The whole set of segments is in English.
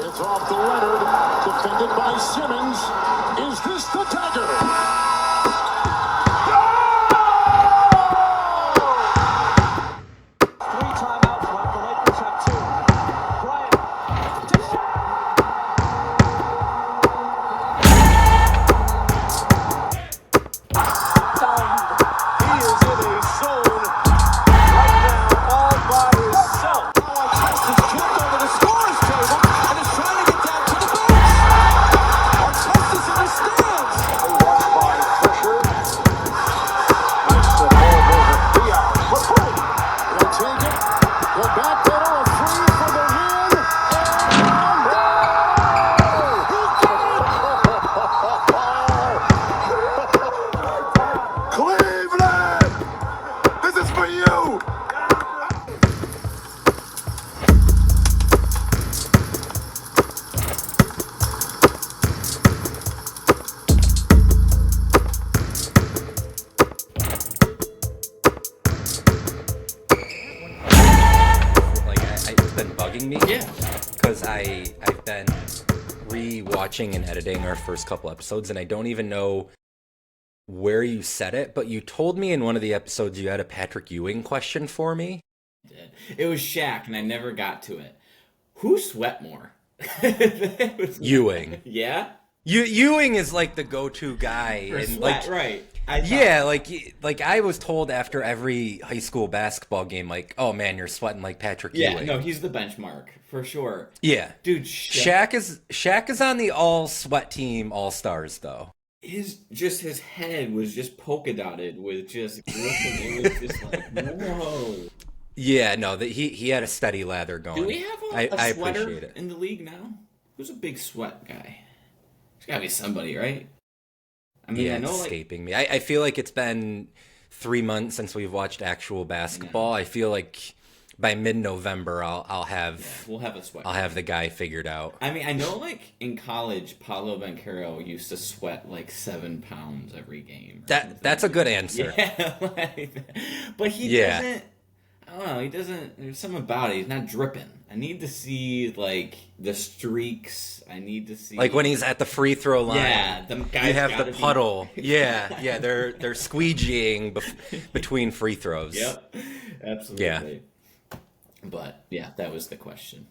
It's off to Leonard, defended by Simmons. Is this the dagger? Me? Yeah. Because I've been re-watching and editing our first couple episodes, and I don't even know where you said it, but you told me in one of the episodes you had a Patrick Ewing question for me. I did. It was Shaq, and I never got to it. Who sweat more? Ewing. Yeah? Ewing is like the go-to guy. For and sweat, like, right. like I was told after every high school basketball game, like, oh man, you're sweating like Patrick Ewing. Yeah, no, he's the benchmark for sure. Yeah, dude, Shaq is on the all sweat team, all stars though. His head was just polka dotted with just glisten. It was just like whoa. Yeah, no, he had a steady lather going. Do we have a I sweater appreciate it. in the league now? Who's a big sweat guy? There's gotta be somebody, right? I mean, yeah, I know, it's escaping me. I feel like it's been 3 months since we've watched actual basketball. Yeah. I feel like by mid-November I'll have we'll have a sweat. I'll have the guy figured out. I mean, I know like in college, Paolo Banchero used to sweat like 7 pounds every game. That's a good answer. Yeah, but he doesn't. I don't know. He doesn't. There's something about it. He's not dripping. I need to see like the streaks. I need to see like when he's at the free throw line. Yeah, the guys you have the puddle. Yeah, they're squeegeeing between free throws. Yep, absolutely. Yeah. But yeah, that was the question.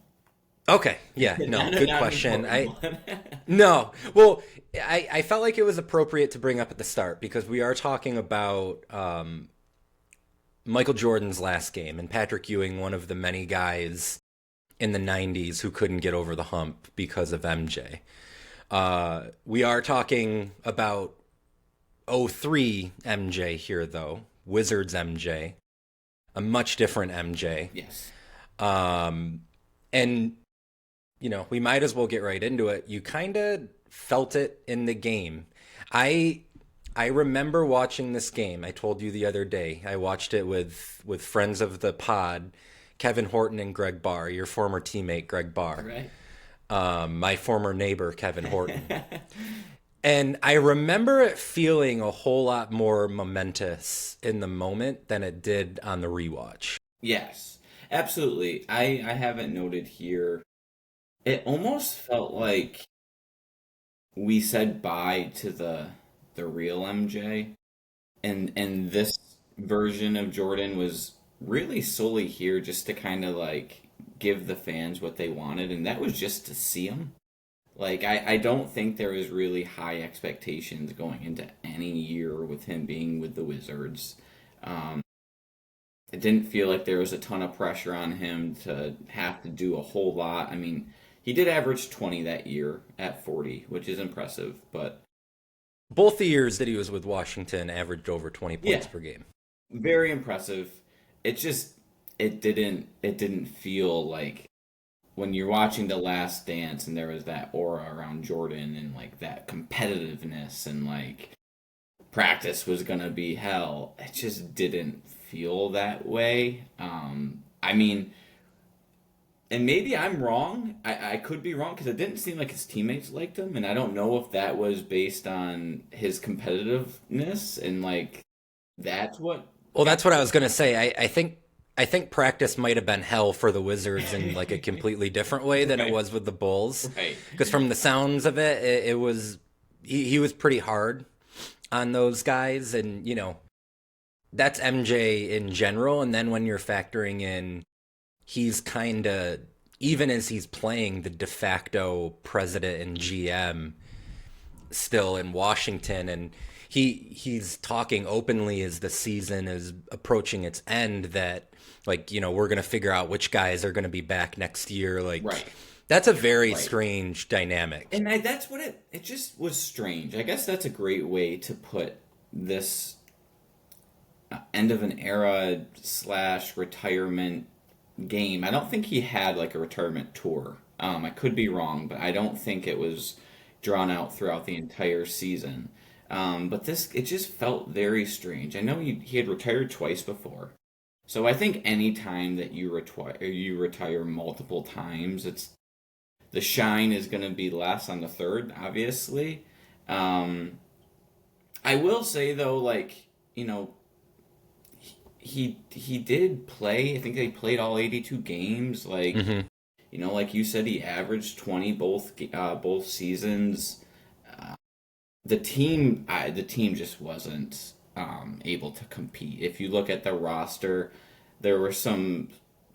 Okay. Yeah. No. Good question. No. Well, I felt like it was appropriate to bring up at the start because we are talking about Michael Jordan's last game and Patrick Ewing, one of the many guys in the 90s who couldn't get over the hump because of MJ. We are talking about 03 MJ here, though. Wizards MJ. A much different MJ. Yes. And, you know, we might as well get right into it. You kind of felt it in the game. I remember watching this game. I told you the other day. I watched it with friends of the pod, Kevin Horton and Greg Barr, your former teammate, Greg Barr. Right. My former neighbor, Kevin Horton. And I remember it feeling a whole lot more momentous in the moment than it did on the rewatch. Yes, absolutely. I have it noted here. It almost felt like we said bye to the real MJ, and this version of Jordan was really solely here just to kind of like give the fans what they wanted, and that was just to see him. Like, I don't think there was really high expectations going into any year with him being with the Wizards. It didn't feel like there was a ton of pressure on him to have to do a whole lot. I mean, he did average 20 that year at 40, which is impressive, but both the years that he was with Washington averaged over 20 points per game. Very impressive. It didn't feel like when you're watching The Last Dance and there was that aura around Jordan and like that competitiveness and like practice was gonna be hell. It just didn't feel that way. I mean, and maybe I'm wrong. I could be wrong because it didn't seem like his teammates liked him, and I don't know if that was based on his competitiveness and like that's what. Well, that's what I was gonna say. I think I think practice might have been hell for the Wizards in like a completely different way than it was with the Bulls. Right. Because from the sounds of it, it was he was pretty hard on those guys, and that's MJ in general. And then when you're factoring in, he's kind of, even as he's playing the de facto president and GM still in Washington, and he's talking openly as the season is approaching its end that, like, we're going to figure out which guys are going to be back next year. Like, right. That's a very strange dynamic. And that's what it just was strange. I guess that's a great way to put this end of an era / retirement game. I don't think he had like a retirement tour. I could be wrong, but I don't think it was drawn out throughout the entire season. But it just felt very strange. I know he had retired twice before. So I think any time that you retire multiple times, the shine is going to be less on the third, obviously. I will say though, like, he did play. I think they played all 82 games. Like, like you said, he averaged 20 both seasons. The team just wasn't able to compete. If you look at the roster, there were some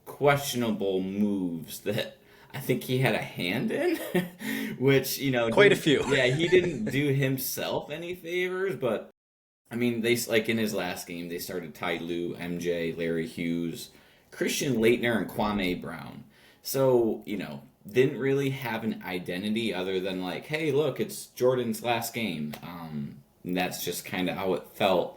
questionable moves that I think he had a hand in, which, quite a few. Yeah, he didn't do himself any favors, but I mean, they, like, in his last game, they started Ty Lue, MJ, Larry Hughes, Christian Laettner, and Kwame Brown. So, didn't really have an identity other than like, hey, look, it's Jordan's last game. And that's just kind of how it felt.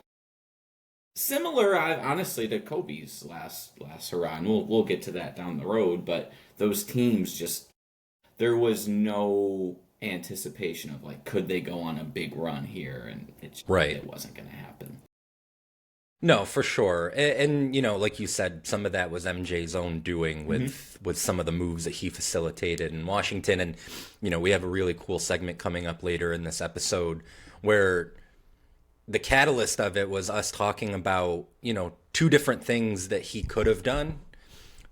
Similar, honestly, to Kobe's last hurrah, and we'll get to that down the road. But those teams there was no anticipation of like, could they go on a big run here? And it wasn't going to happen. No, for sure. And like you said, some of that was MJ's own doing with some of the moves that he facilitated in Washington. And, we have a really cool segment coming up later in this episode where the catalyst of it was us talking about, two different things that he could have done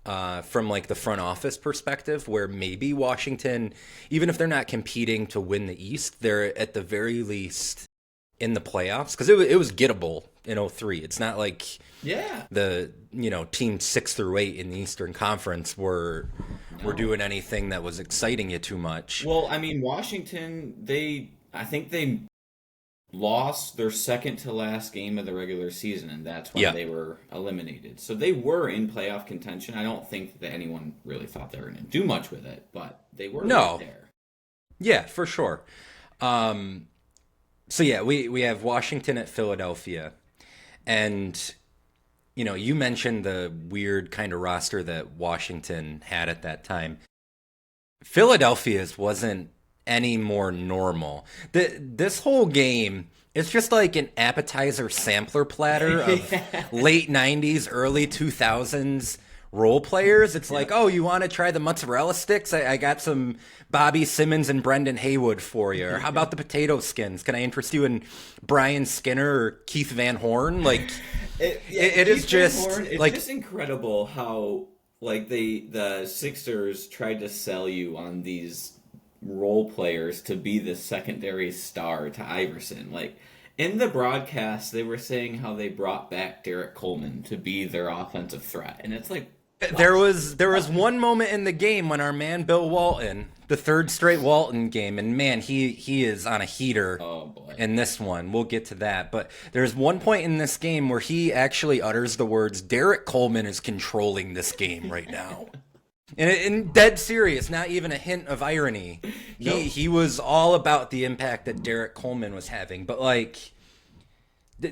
from like the front office perspective, where maybe Washington, even if they're not competing to win the East, they're at the very least in the playoffs, because it was gettable in 2003. It's not like the team 6 through 8 in the Eastern Conference were doing anything that was exciting you too much. Well, I mean, Washington, I think they lost their second to last game of the regular season, and that's when they were eliminated. So they were in playoff contention. I don't think that anyone really thought they were going to do much with it, but they were right there. Yeah, for sure. So yeah, we have Washington at Philadelphia, and you mentioned the weird kind of roster that Washington had at that time. Philadelphia's wasn't any more normal. This whole game is just like an appetizer sampler platter of late 90s, early 2000s role players. It's like, oh, you want to try the mozzarella sticks? I got some Bobby Simmons and Brendan Haywood for you. Or how about the potato skins? Can I interest you in Brian Skinner or Keith Van Horn? Like, it is just Horn, it's just incredible how like the Sixers tried to sell you on these role players to be the secondary star to Iverson. Like, in the broadcast, they were saying how they brought back Derek Coleman to be their offensive threat, and it's like, wow. There was one moment in the game when our man Bill Walton, the third straight Walton game, and man, he is on a heater in this one. We'll get to that, but there's one point in this game where he actually utters the words, "Derek Coleman is controlling this game right now." And dead serious, not even a hint of irony. He was all about the impact that Derek Coleman was having. But like,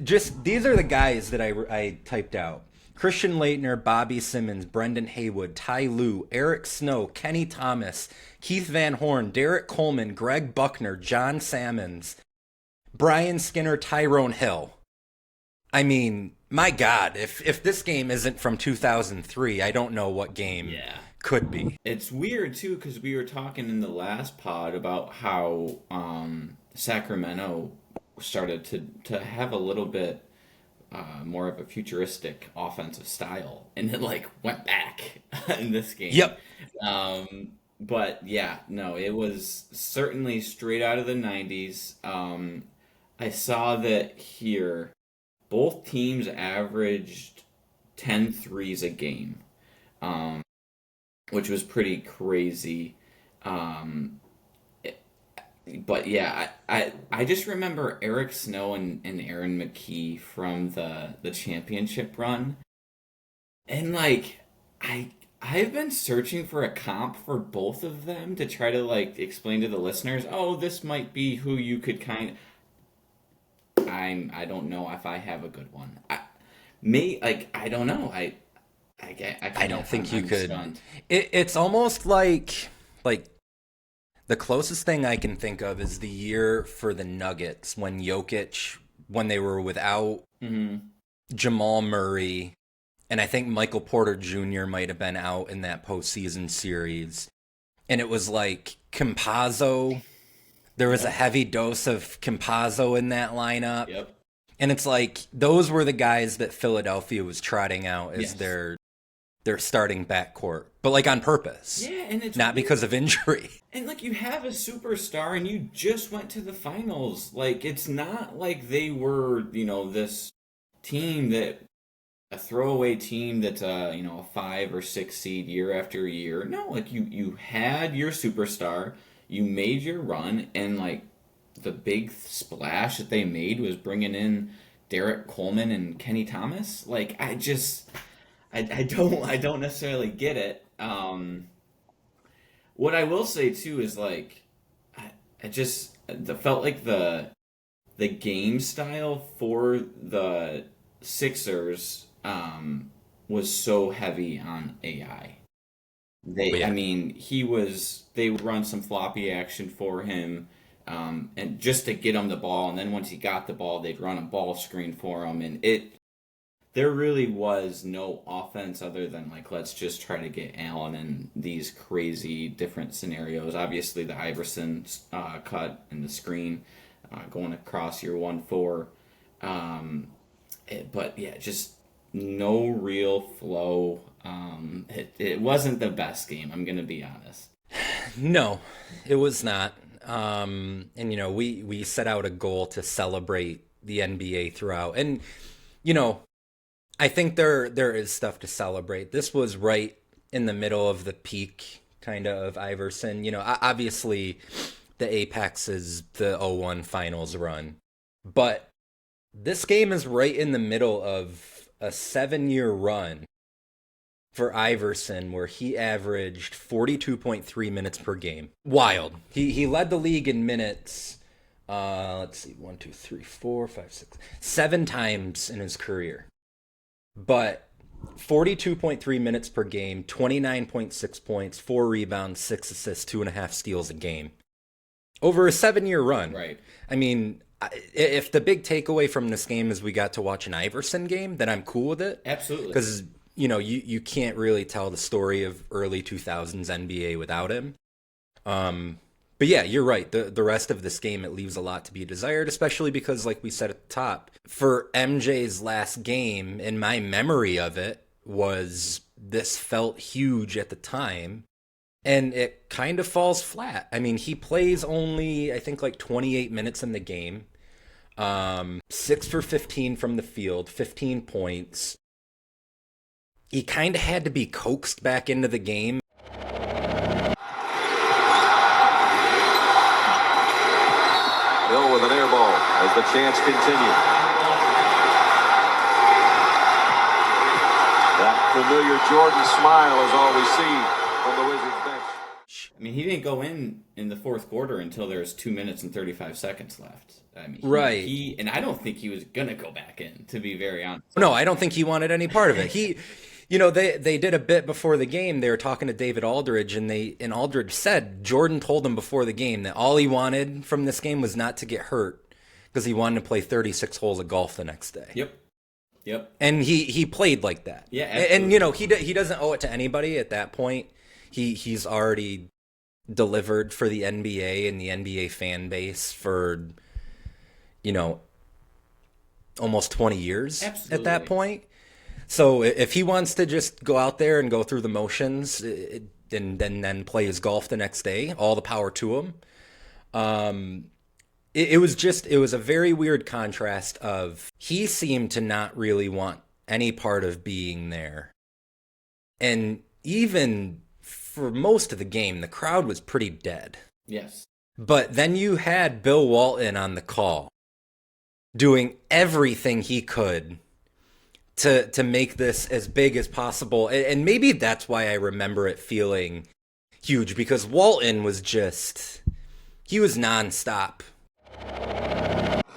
just these are the guys that I typed out: Christian Laettner, Bobby Simmons, Brendan Haywood, Ty Lue, Eric Snow, Kenny Thomas, Keith Van Horn, Derek Coleman, Greg Buckner, John Sammons, Brian Skinner, Tyrone Hill. I mean, my God, if this game isn't from 2003, I don't know what game could be. It's weird, too, because we were talking in the last pod about how Sacramento started to have a little bit more of a futuristic offensive style, and it like went back in this game. Yep. But yeah, no, it was certainly straight out of the 90s. I saw that here, both teams averaged 10 threes a game, which was pretty crazy. But yeah, I just remember Eric Snow and Aaron McKee from the championship run. And like I've been searching for a comp for both of them to try to like explain to the listeners, oh, this might be who you could I don't know if I have a good one. I don't know. I don't think you I'm could. stunned. It's almost like the closest thing I can think of is the year for the Nuggets when they were without Jamal Murray, and I think Michael Porter Jr. might have been out in that postseason series. And it was like Campazzo. There was a heavy dose of Campazzo in that lineup. Yep. And it's like those were the guys that Philadelphia was trotting out as Yes. their starting backcourt, but like on purpose. Yeah, and it's Not because of injury. And like you have a superstar and you just went to the finals. Like it's not like they were, this team that a throwaway team that's a 5 or 6 seed year after year. No, like you had your superstar, you made your run, and like the big splash that they made was bringing in Derek Coleman and Kenny Thomas. Like I don't necessarily get it. What I will say too is like I just felt like the game style for the Sixers was so heavy on AI. Yeah. I mean, they would run some floppy action for him, and just to get him the ball, and then once he got the ball, they'd run a ball screen for him, and there really was no offense other than like, let's just try to get Allen in these crazy different scenarios. Obviously, the Iverson cut and the screen going across your 1-4. But yeah, just no real flow. It wasn't the best game, I'm going to be honest. No, it was not. And we set out a goal to celebrate the NBA throughout. And I think there is stuff to celebrate. This was right in the middle of the peak kind of Iverson. Obviously the apex is the 0-1 finals run. But this game is right in the middle of a 7-year run for Iverson where he averaged 42.3 minutes per game. Wild. He led the league in minutes. Let's see, 1, 2, 3, 4, 5, 6, 7 times in his career. But 42.3 minutes per game, 29.6 points, 4 rebounds, 6 assists, 2.5 steals a game. Over a 7-year run. Right. I mean, if the big takeaway from this game is we got to watch an Iverson game, then I'm cool with it. Absolutely. Because, you can't really tell the story of early 2000s NBA without him. But yeah, you're right. The rest of this game, it leaves a lot to be desired, especially because, like we said at the top, for MJ's last game, and my memory of it was this felt huge at the time, and it kind of falls flat. I mean, he plays only, I think, like 28 minutes in the game, 6 for 15 from the field, 15 points. He kind of had to be coaxed back into the game. Hill with an air ball as the chance continues. That familiar Jordan smile is all we see from the Wizards bench. I mean, he didn't go in the fourth quarter until there was 2 minutes and 35 seconds left. I mean, Right. And I don't think he was gonna go back in, to be very honest. No, I don't think he wanted any part of it. They did a bit before the game. They were talking to David Aldridge, and Aldridge said Jordan told him before the game that all he wanted from this game was not to get hurt because he wanted to play 36 holes of golf the next day. Yep. And he played like that. Yeah, and absolutely. he doesn't owe it to anybody at that point. He's already delivered for the NBA and the NBA fan base for almost 20 years Absolutely. at that point. So if he wants to just go out there and go through the motions and then play his golf the next day, all the power to him. It was a very weird contrast of he seemed to not really want any part of being there. And even for most of the game, the crowd was pretty dead. Yes. But then you had Bill Walton on the call doing everything he could to make this as big as possible. And maybe that's why I remember it feeling huge, because Walton was he was nonstop.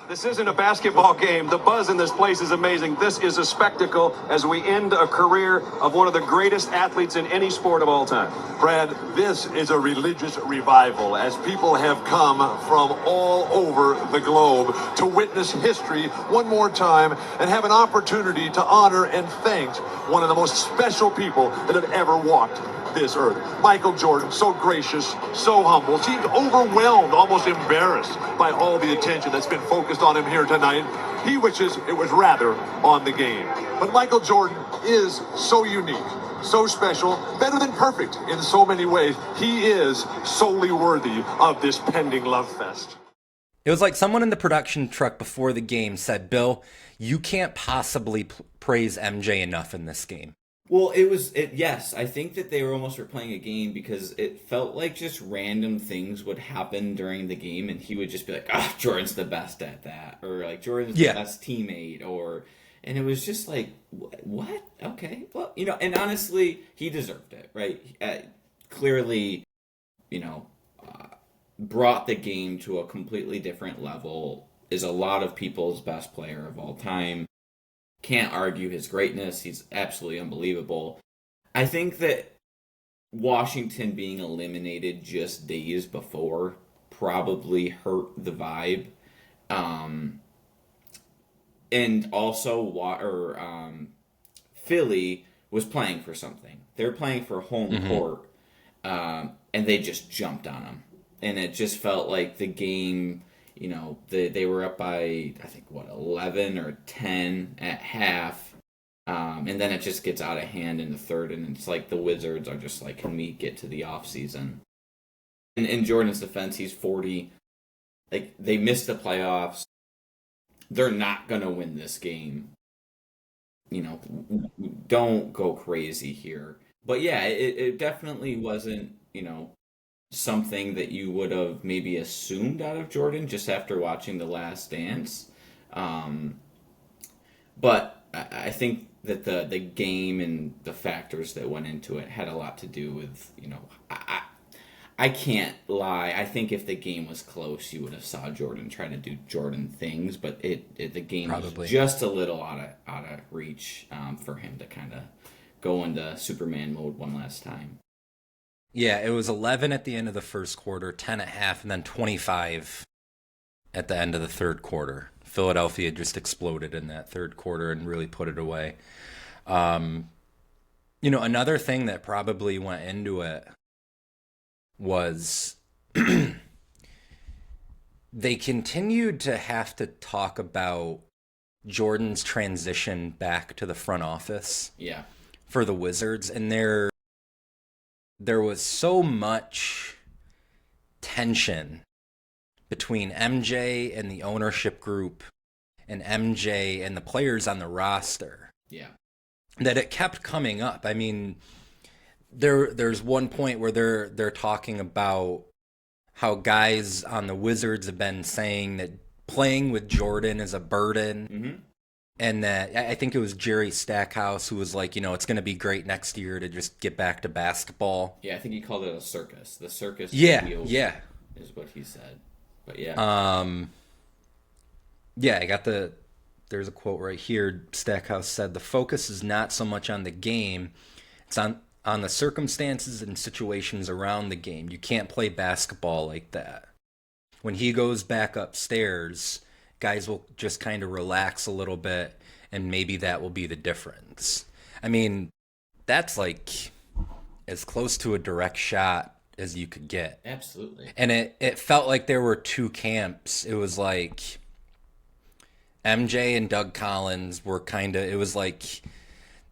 This isn't a basketball game. The buzz in this place is amazing. This is a spectacle as we end a career of one of the greatest athletes in any sport of all time. Brad, this is a religious revival as people have come from all over the globe to witness history one more time and have an opportunity to honor and thank one of the most special people that have ever walked this earth. Michael Jordan, so gracious, so humble, seemed overwhelmed, almost embarrassed by all the attention that's been focused on him here tonight. He wishes it was rather on the game. But Michael Jordan is so unique, so special, better than perfect in so many ways. He is solely worthy of this pending love fest. It was like someone in the production truck before the game said, Bill, you can't possibly praise MJ enough in this game. Well, yes, I think that they were almost playing a game because it felt like just random things would happen during the game and he would just be like, Jordan's the best at that, or like Jordan's the best teammate, and it was just like, what? Okay, well, and honestly, he deserved it, right? Clearly, brought the game to a completely different level, is a lot of people's best player of all time. Can't argue his greatness. He's absolutely unbelievable. I think that Washington being eliminated just days before probably hurt the vibe. And also, Philly was playing for something. They were playing for home court, and they just jumped on them. And it just felt like the game... they were up by, I think, 11 or 10 at half. And then it just gets out of hand in the third. And it's like the Wizards are just like, can we get to the offseason? And in Jordan's defense, he's 40. Like, they missed the playoffs. They're not going to win this game. Don't go crazy here. But yeah, it definitely wasn't, something that you would have maybe assumed out of Jordan just after watching The Last Dance. But I think that the game and the factors that went into it had a lot to do with, I can't lie. I think if the game was close, you would have saw Jordan trying to do Jordan things, but the game was just a little out of reach for him to kind of go into Superman mode one last time. Yeah, it was 11 at the end of the first quarter, 10 at half, and then 25 at the end of the third quarter. Philadelphia just exploded in that third quarter and really put it away. Another thing that probably went into it was they continued to have to talk about Jordan's transition back to the front office for the Wizards, and there was so much tension between MJ and the ownership group and MJ and the players on the roster that it kept coming up. I mean, there's one point where they're talking about how guys on the Wizards have been saying that playing with Jordan is a burden. Mm-hmm. And that I think it was Jerry Stackhouse who was like, it's going to be great next year to just get back to basketball. Yeah, I think he called it a circus. The circus is what he said. But there's a quote right here. Stackhouse said, "The focus is not so much on the game. It's on the circumstances and situations around the game. You can't play basketball like that. When he goes back upstairs, guys will just kind of relax a little bit, and maybe that will be the difference." I mean, that's like as close to a direct shot as you could get. Absolutely. And it felt like there were two camps. It was like MJ and Doug Collins were kind of, it was like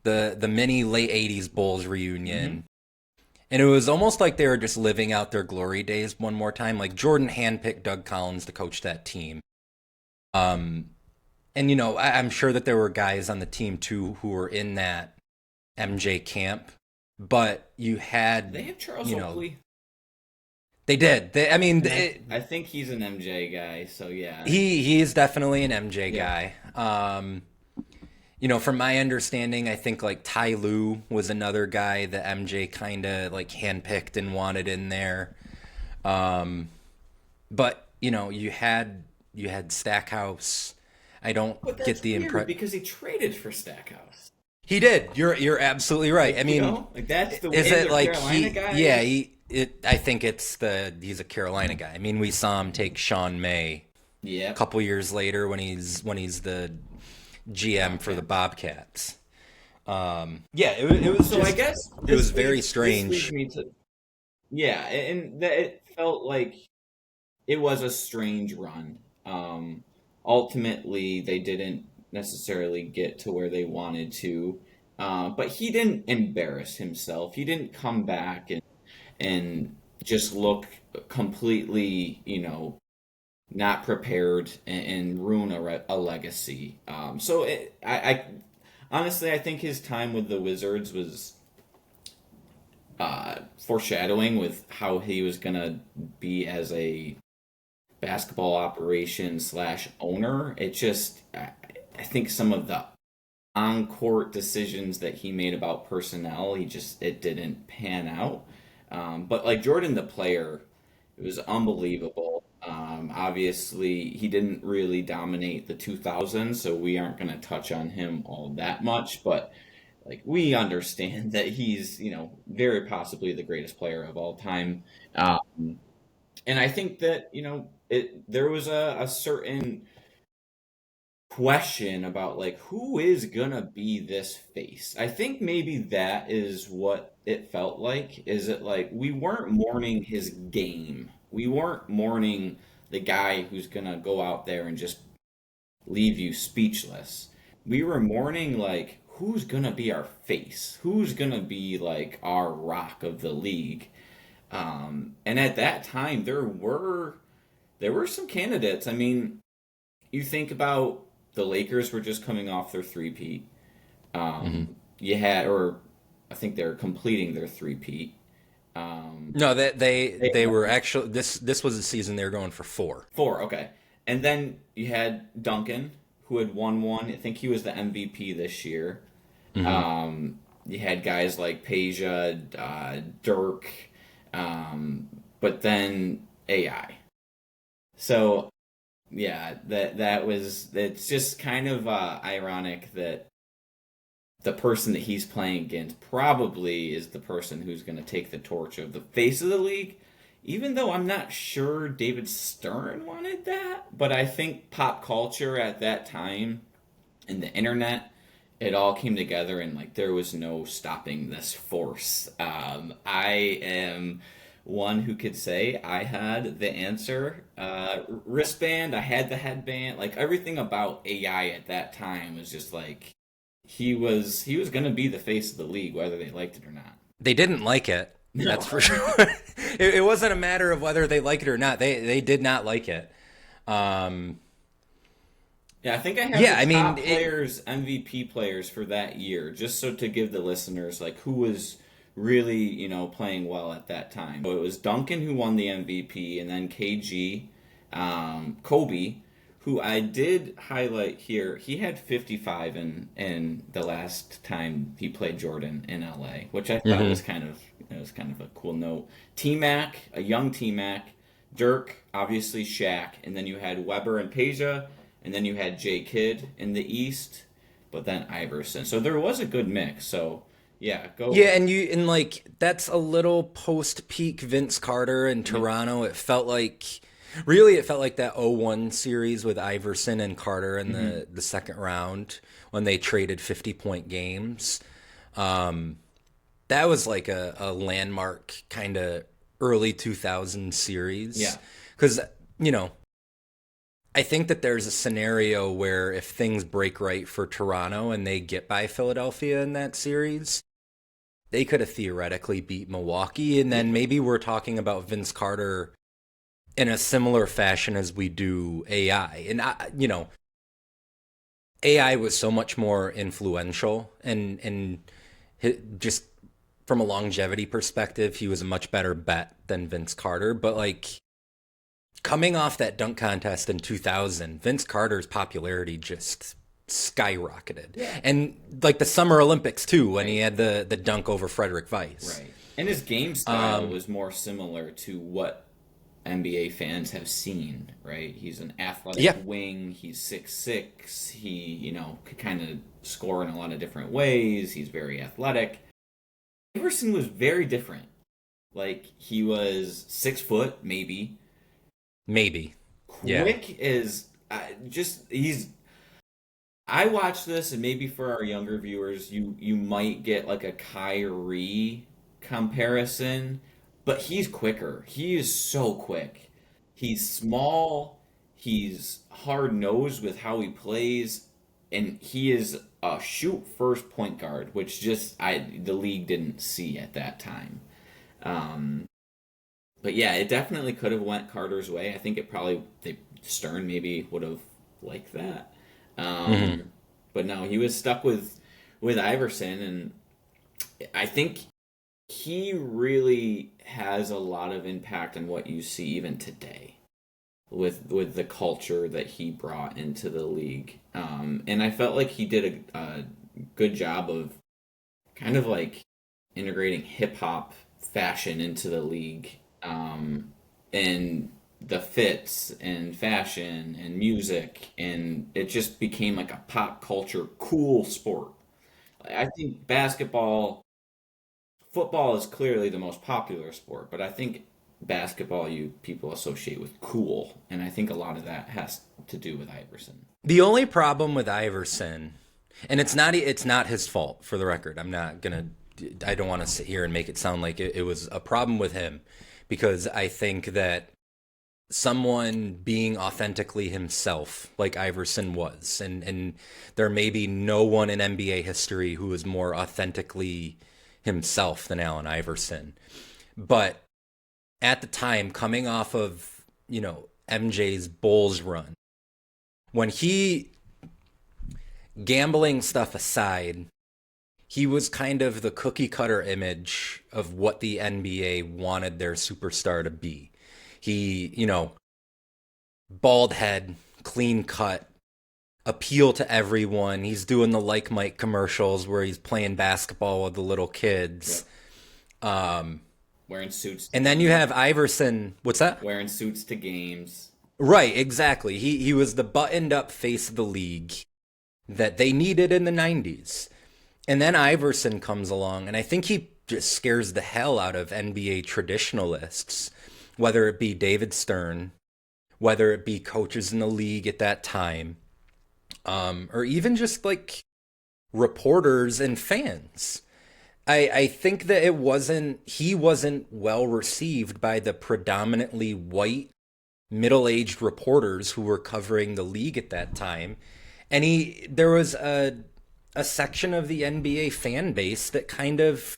the mini late 80s Bulls reunion. And it was almost like they were just living out their glory days one more time. Like Jordan handpicked Doug Collins to coach that team. And, you know, I'm sure that there were guys on the team, too, who were in that MJ camp. But you had, They had Charles you know, Oakley. They did. I think he's an MJ guy, so yeah. He is definitely an MJ guy. You know, from my understanding, I think like Ty Lue was another guy that MJ kind of like handpicked and wanted in there. But you know, you had Stackhouse. I don't get the impression because he traded for Stackhouse. He did. You're absolutely right. I mean, you know, like that's the is it like Carolina guy? Yeah, I think he's a Carolina guy. I mean, we saw him take Sean May. Yeah. A couple years later when he's the GM for the Bobcats. It was. So just, I guess it was very strange. And it felt like it was a strange run. Ultimately, they didn't necessarily get to where they wanted to, but he didn't embarrass himself. He didn't come back and just look completely, you know, not prepared and ruin a legacy. I honestly, I think his time with the Wizards was foreshadowing with how he was gonna be as a basketball operation / owner. It just, I think some of the on-court decisions that he made about personnel, it didn't pan out. But like Jordan, the player, it was unbelievable. Obviously, he didn't really dominate the 2000s, so we aren't going to touch on him all that much. But like we understand that he's, you know, very possibly the greatest player of all time. And I think that, you know, there was a certain question about like who is gonna be this face. I think maybe that is what it felt like. Is it like we weren't mourning his game, we weren't mourning the guy who's gonna go out there and just leave you speechless. We were mourning like who's gonna be our face, who's gonna be like our rock of the league. And at that time there were some candidates. I mean, you think about the Lakers were just coming off their three-peat. You had, or I think they're completing their three-peat. No, they were actually this was the season they were going for 4. 4, okay. And then you had Duncan, who had won one. I think he was the MVP this year. You had guys like Peja, Dirk, but then AI. So yeah, it's just kind of ironic that the person that he's playing against probably is the person who's going to take the torch of the face of the league, even though I'm not sure David Stern wanted that. But I think pop culture at that time and the internet, it all came together and like there was no stopping this force. I am one who could say I had the answer. Wristband, I had the headband, like everything about AI at that time was just like he was going to be the face of the league, whether they liked it or not. They didn't like it. No. That's for sure. It wasn't a matter of whether they like it or not. They did not like it. Yeah, I think I have top players, MVP players for that year, just so to give the listeners like who was really, you know, playing well at that time. So it was Duncan who won the MVP, and then KG, Kobe, who I did highlight here. He had 55 in the last time he played Jordan in LA, which I thought was kind of a cool note. T-Mac, a young T-Mac, Dirk, obviously Shaq, and then you had Weber and Peja, and then you had J. Kidd in the East, but then Iverson. So there was a good mix. So yeah, go. Yeah, and like that's a little post-peak Vince Carter in Toronto. It felt like that 0-1 series with Iverson and Carter in the second round when they traded 50-point games. That was like a landmark kind of early 2000s series. Yeah. Because, you know, I think that there's a scenario where if things break right for Toronto and they get by Philadelphia in that series, they could have theoretically beat Milwaukee. And then maybe we're talking about Vince Carter in a similar fashion as we do AI. And, AI was so much more influential and just from a longevity perspective, he was a much better bet than Vince Carter. But like coming off that dunk contest in 2000, Vince Carter's popularity just skyrocketed. Yeah. And like the Summer Olympics too, when he had the dunk over Frederick Weiss. Right. And his game style was more similar to what NBA fans have seen, right? He's an athletic wing. He's 6'6". He, could kind of score in a lot of different ways. He's very athletic. Iverson was very different. Like, he was 6 foot, maybe. Quick is he's... I watched this, and maybe for our younger viewers, you might get like a Kyrie comparison, but he's quicker. He is so quick. He's small. He's hard-nosed with how he plays, and he is a shoot-first point guard, which the league didn't see at that time. But yeah, it definitely could have went Carter's way. I think Stern maybe would have liked that. But no, he was stuck with Iverson, and I think he really has a lot of impact on what you see even today with the culture that he brought into the league. And I felt like he did a good job of kind of like integrating hip-hop fashion into the league, and the fits and fashion and music, and it just became like a pop culture cool sport. I think football is clearly the most popular sport, but I think basketball people associate with cool, and I think a lot of that has to do with Iverson. The only problem with Iverson, and it's not his fault, for the record. I don't want to sit here and make it sound like it was a problem with him, because I think that someone being authentically himself like Iverson was, and there may be no one in NBA history who is more authentically himself than Allen Iverson. But at the time, coming off of, MJ's Bulls run, when gambling stuff aside, he was kind of the cookie cutter image of what the NBA wanted their superstar to be. He, bald head, clean cut, appeal to everyone. He's doing the Like Mike commercials where he's playing basketball with the little kids. Yep. Wearing suits. And then you have Iverson. What's that? Wearing suits to games. Right, exactly. He was the buttoned up face of the league that they needed in the 90s. And then Iverson comes along, and I think he just scares the hell out of NBA traditionalists, whether it be David Stern, whether it be coaches in the league at that time, or even just like reporters and fans. I think that he wasn't well received by the predominantly white, middle-aged reporters who were covering the league at that time. And there was a section of the NBA fan base that kind of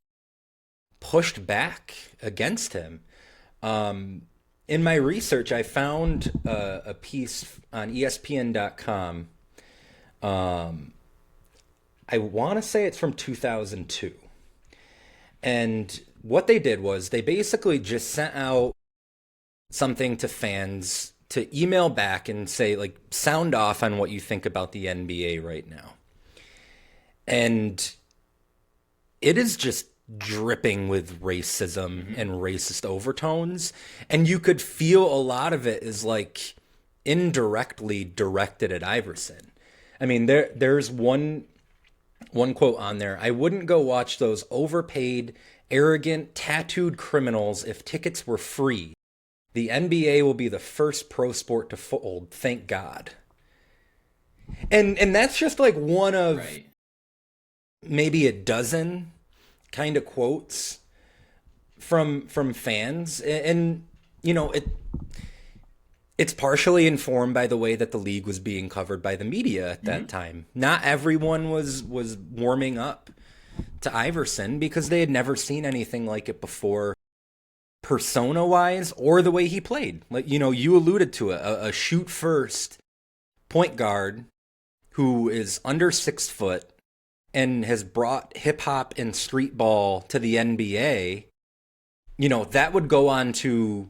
pushed back against him. In my research, I found a piece on ESPN.com. I want to say it's from 2002. And what they did was they basically just sent out something to fans to email back and say, like, sound off on what you think about the NBA right now. And it is just dripping with racism and racist overtones. And you could feel a lot of it is like indirectly directed at Iverson. I mean, there's one quote on there. I wouldn't go watch those overpaid, arrogant, tattooed criminals if tickets were free. The NBA will be the first pro sport to fold, thank God. And that's just like one of maybe a dozen kind of quotes from fans. And It's partially informed by the way that the league was being covered by the media at that time. Not everyone was warming up to Iverson because they had never seen anything like it before, persona-wise, or the way he played. Like, you know, you alluded to it, a shoot-first point guard who is under 6 foot and has brought hip-hop and street ball to the NBA. You know, that would go on to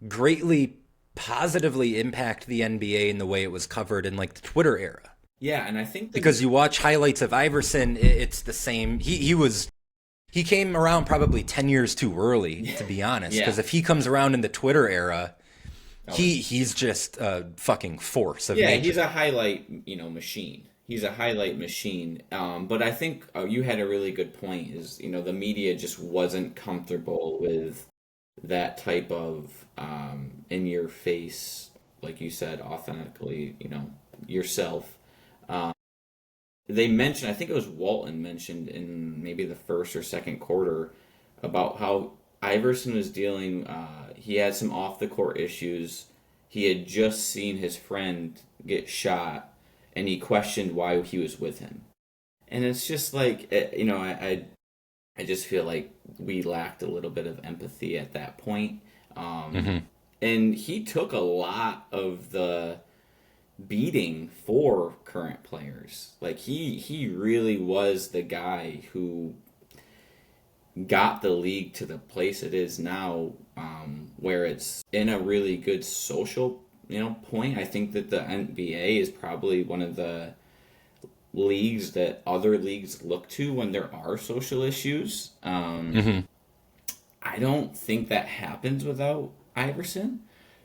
greatly positively impact the NBA in the way it was covered in like the Twitter era. Yeah, and I think because you watch highlights of Iverson, it's the same. He came around probably 10 years too early, to be honest. Because if he comes around in the Twitter era, he's just a fucking force of nature. He's a highlight, machine. He's a highlight machine. But I think you had a really good point. Is the media just wasn't comfortable with that type of in your face, like you said, authentically, yourself. They mentioned, I think it was Walton mentioned in maybe the first or second quarter about how Iverson was dealing. He had some off the court issues. He had just seen his friend get shot, and he questioned why he was with him. And it's just like, I just feel like we lacked a little bit of empathy at that point. And he took a lot of the beating for current players. Like he really was the guy who got the league to the place it is now, where it's in a really good social, point. I think that the NBA is probably one of the leagues that other leagues look to when there are social issues. I don't think that happens without Iverson,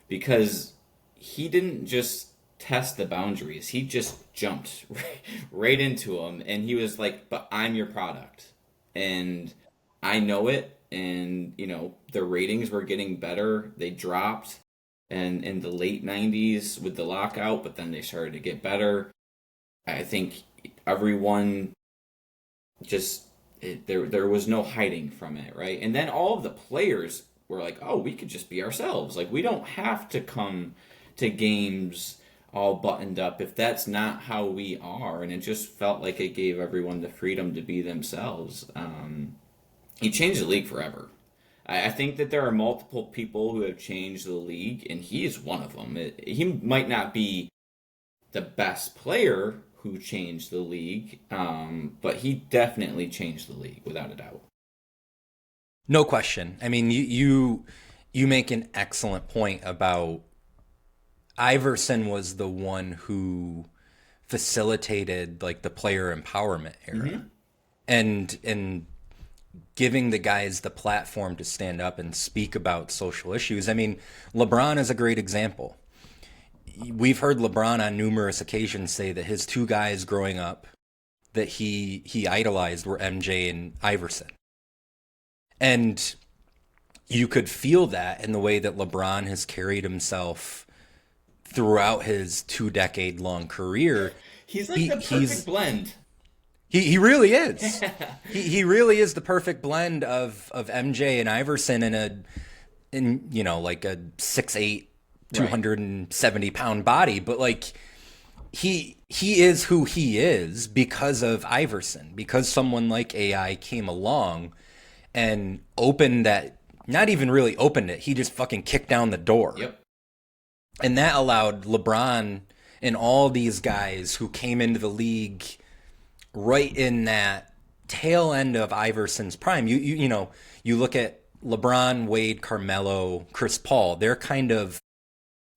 because he didn't just test the boundaries. He just jumped right into them, and he was like, but I'm your product, and I know it. And the ratings were getting better. They dropped and in the late 90s with the lockout, but then they started to get better. I think everyone just there was no hiding from it, right? And then all of the players were like, oh, we could just be ourselves. Like, we don't have to come to games all buttoned up if that's not how we are. And it just felt like it gave everyone the freedom to be themselves. He changed the league forever. I think that there are multiple people who have changed the league, and he is one of them. He might not be the best player who changed the league, but he definitely changed the league, without a doubt. No question. I mean, you make an excellent point about Iverson was the one who facilitated like the player empowerment era, and giving the guys the platform to stand up and speak about social issues. I mean, LeBron is a great example. We've heard LeBron on numerous occasions say that his two guys growing up that he idolized were MJ and Iverson. And you could feel that in the way that LeBron has carried himself throughout his 2-decade-long career. He's like the perfect blend. He really is. he really is the perfect blend of MJ and Iverson in like a 6'8", 270-pound body. But like he is who he is because of Iverson, because someone like AI came along and opened that, not even really opened it, he just fucking kicked down the door. Yep. And that allowed LeBron and all these guys who came into the league right in that tail end of Iverson's prime. You look at LeBron, Wade, Carmelo, Chris Paul. They're kind of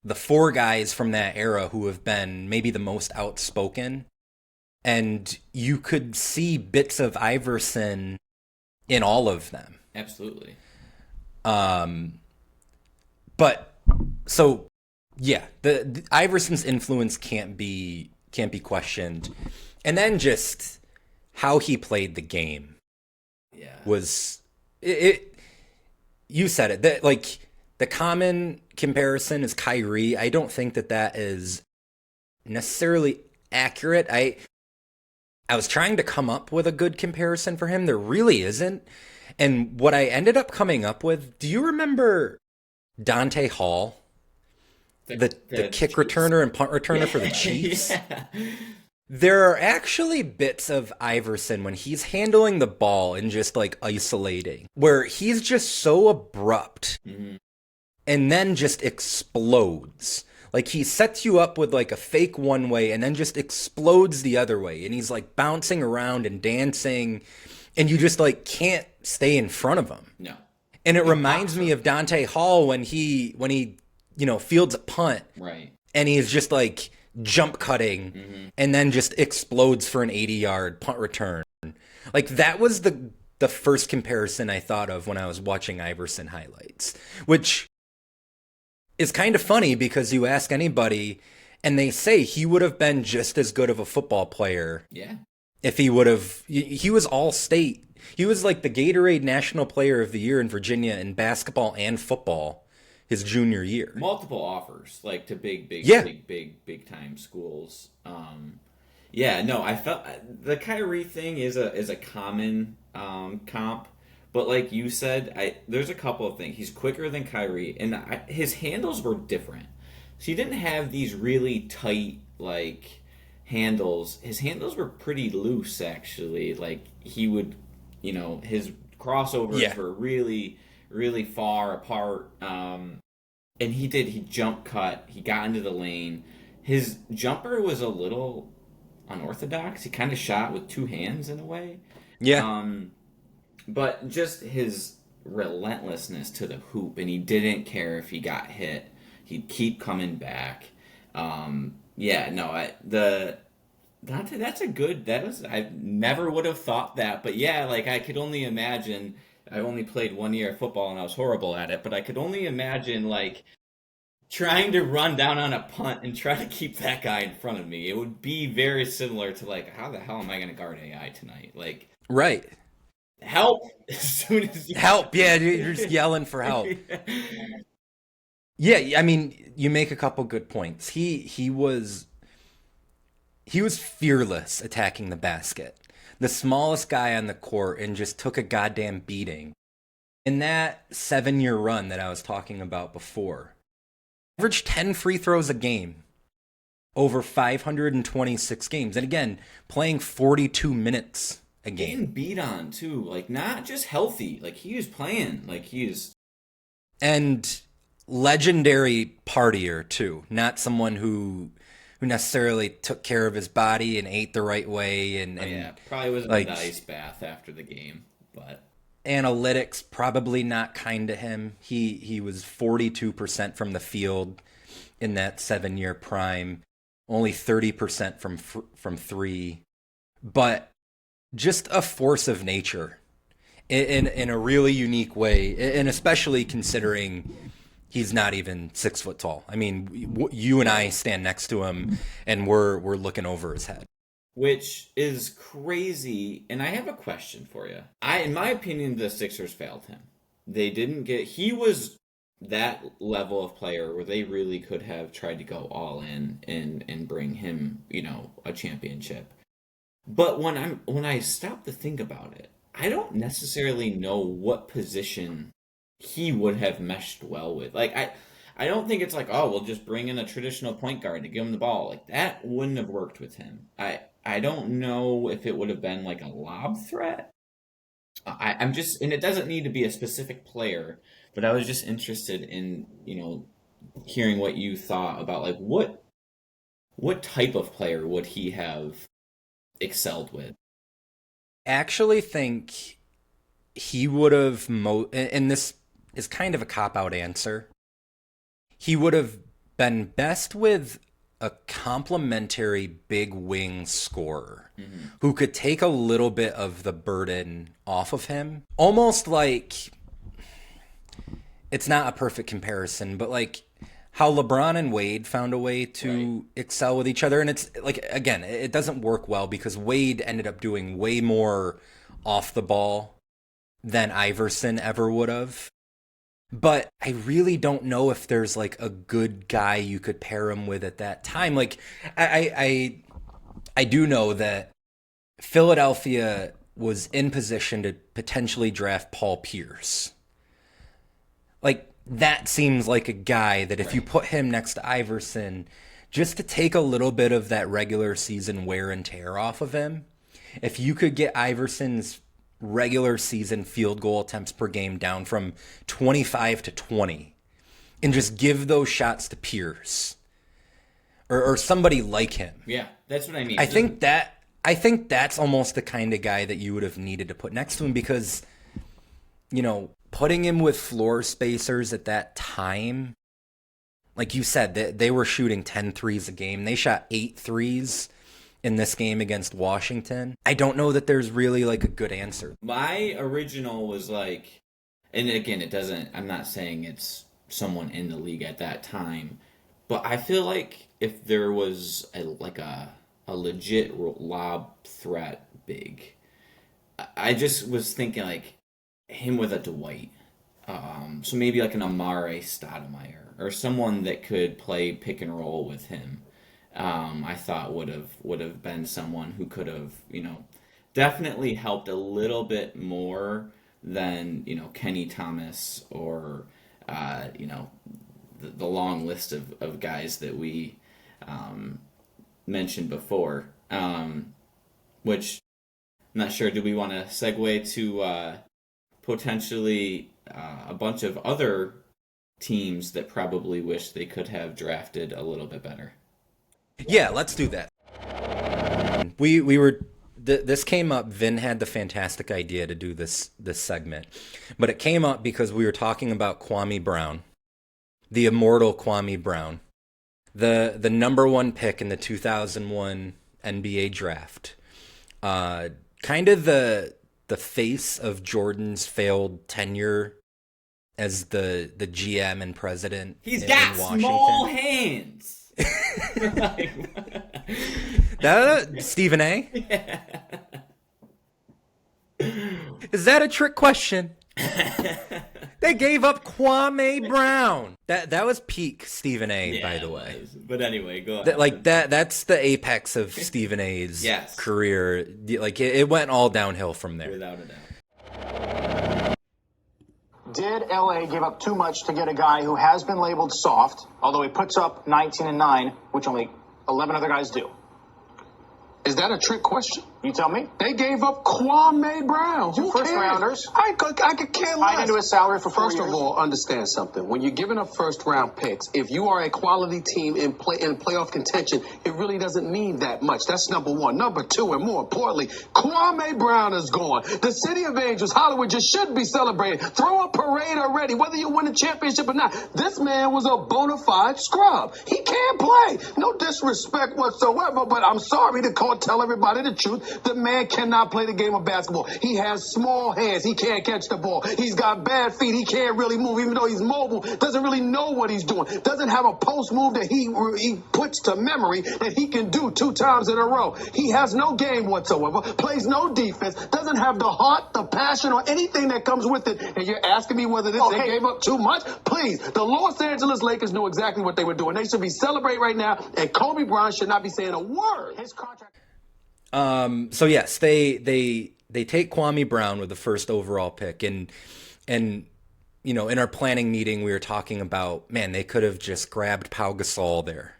the four guys from that era who have been maybe the most outspoken. And you could see bits of Iverson in all of them. Absolutely. But so yeah, the Iverson's influence can't be questioned. And then just how he played the game was it. You said it. That like the common comparison is Kyrie. I don't think that is necessarily accurate. I was trying to come up with a good comparison for him. There really isn't. And what I ended up coming up with, do you remember Dante Hall? the kick returner and punt returner for the Chiefs. Yeah. There are actually bits of Iverson when he's handling the ball and just like isolating, where he's just so abrupt and then just explodes. Like he sets you up with like a fake one way and then just explodes the other way. And he's like bouncing around and dancing and you just like can't stay in front of him. No. And it reminds me of Dante Hall when he fields a punt. Right. And he's just like jump cutting and then just explodes for an 80-yard punt return. Like that was the first comparison I thought of when I was watching Iverson highlights, which is kind of funny because you ask anybody and they say he would have been just as good of a football player. Yeah. If he was all state. He was like the Gatorade National Player of the Year in Virginia in basketball and football his junior year. Multiple offers, like to big time schools. I felt the Kyrie thing is a common comp, but like you said, there's a couple of things. He's quicker than Kyrie, and his handles were different. So he didn't have these really tight like handles. His handles were pretty loose actually. Like he would, his crossovers were really really far apart. And he jump cut. He got into the lane. His jumper was a little unorthodox. He kind of shot with two hands in a way. Yeah. But just his relentlessness to the hoop, and he didn't care if he got hit. He'd keep coming back. I never would have thought that, but yeah, like I could only imagine. I only played 1 year of football and I was horrible at it, but I could only imagine like trying to run down on a punt and try to keep that guy in front of me. It would be very similar to like, how the hell am I going to guard AI tonight? Like, right. Help as soon as you help. Yeah, you're just yelling for help. Yeah, I mean, you make a couple good points. He was fearless attacking the basket. The smallest guy on the court and just took a goddamn beating. In that 7-year run that I was talking about before, averaged 10 free throws a game over 526 games. And again, playing 42 minutes a game. Getting beat on too, like not just healthy. Like he was playing, like he is. And legendary partier too, not someone who necessarily took care of his body and ate the right way and probably was like, in the ice bath after the game, but analytics probably not kind to him. He was 42% from the field in that 7-year prime, only 30% from three, but just a force of nature in a really unique way, and especially considering he's not even 6 foot tall. I mean, you and I stand next to him, and we're looking over his head. Which is crazy. And I have a question for you. In my opinion, the Sixers failed him. They didn't get. He was that level of player where they really could have tried to go all in and bring him, a championship. But when I stop to think about it, I don't necessarily know what position he would have meshed well with. Like I don't think it's like, oh, we'll just bring in a traditional point guard to give him the ball. Like that wouldn't have worked with him. I don't know if it would have been like a lob threat. I'm just, and it doesn't need to be a specific player, but I was just interested in, hearing what you thought about like what type of player would he have excelled with? Actually think he would have and this is kind of a cop-out answer. He would have been best with a complimentary big wing scorer who could take a little bit of the burden off of him. Almost like, it's not a perfect comparison, but like how LeBron and Wade found a way to excel with each other. And it's like, again, it doesn't work well because Wade ended up doing way more off the ball than Iverson ever would have. But I really don't know if there's like a good guy you could pair him with at that time. Like I do know that Philadelphia was in position to potentially draft Paul Pierce. Like that seems like a guy that if you put him next to Iverson, just to take a little bit of that regular season wear and tear off of him, if you could get Iverson's regular season field goal attempts per game down from 25 to 20 and just give those shots to Pierce or somebody like him. Yeah, that's what I mean. I think that's almost the kind of guy that you would have needed to put next to him because, you know, putting him with floor spacers at that time, like you said, they were shooting 10 threes a game. They shot 8 threes in this game against Washington. I don't know that there's really like a good answer. My original was like, and again, I'm not saying it's someone in the league at that time, but I feel like if there was a legit lob threat big, I just was thinking like him with a Dwight. So maybe like an Amare Stoudemire or someone that could play pick and roll with him. I thought would have been someone who could have, you know, definitely helped a little bit more than, you know, Kenny Thomas or, you know, the long list of guys that we mentioned before. Which I'm not sure. Do we want to segue to potentially a bunch of other teams that probably wish they could have drafted a little bit better? Yeah, let's do that. This came up. Vin had the fantastic idea to do this segment, but it came up because we were talking about Kwame Brown, the immortal Kwame Brown, the number 1 pick in the 2001 NBA draft, kind of the face of Jordan's failed tenure as the GM and president. He's got small hands. Stephen A? Yeah. Is that a trick question? They gave up Kwame Brown. That was peak Stephen A, by the way. But anyway, go ahead. Like that's the apex of Stephen A's career. Like it went all downhill from there. Without a doubt. Did LA give up too much to get a guy who has been labeled soft, although he puts up 19 and 9, which only 11 other guys do? Is that a trick question? You tell me. They gave up Kwame Brown. Two first rounders. I could care less. Tied into his salary for 4 years. First of all, understand something. When you're giving up first round picks, if you are a quality team in playoff contention, it really doesn't mean that much. That's number one. Number two, and more importantly, Kwame Brown is gone. The City of Angels, Hollywood, just should be celebrating. Throw a parade already, whether you win a championship or not. This man was a bona fide scrub. He can't play. No disrespect whatsoever, but I'm sorry to tell everybody the truth. The man cannot play the game of basketball. He has small hands. He can't catch the ball. He's got bad feet. He can't really move, even though he's mobile. Doesn't really know what he's doing. Doesn't have a post move that he puts to memory that he can do 2 times in a row. He has no game whatsoever. Plays no defense. Doesn't have the heart, the passion, or anything that comes with it. And you're asking me whether they gave up too much? Please. The Los Angeles Lakers knew exactly what they were doing. They should be celebrating right now, and Kobe Bryant should not be saying a word. His contract. So yes, they take Kwame Brown with the first overall pick, and you know, in our planning meeting we were talking about, man, they could have just grabbed Pau Gasol there,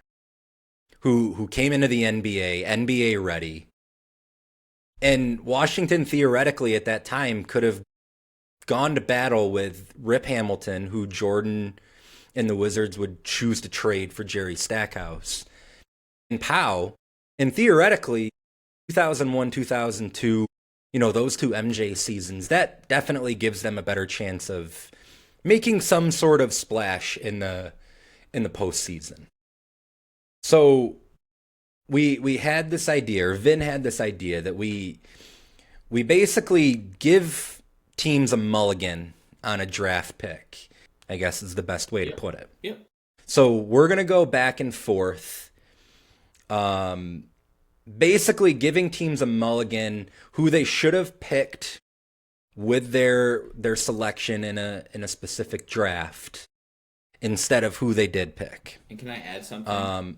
who came into the NBA ready, and Washington theoretically at that time could have gone to battle with Rip Hamilton, who Jordan and the Wizards would choose to trade for Jerry Stackhouse, and Pau, and theoretically 2001, 2002, you know, those 2 MJ seasons, that definitely gives them a better chance of making some sort of splash in the postseason. So we had this idea, or Vin had this idea, that we basically give teams a mulligan on a draft pick, I guess is the best way to put it. Yep. So we're going to go back and forth, basically giving teams a mulligan who they should have picked with their selection in a specific draft instead of who they did pick. And can I add something?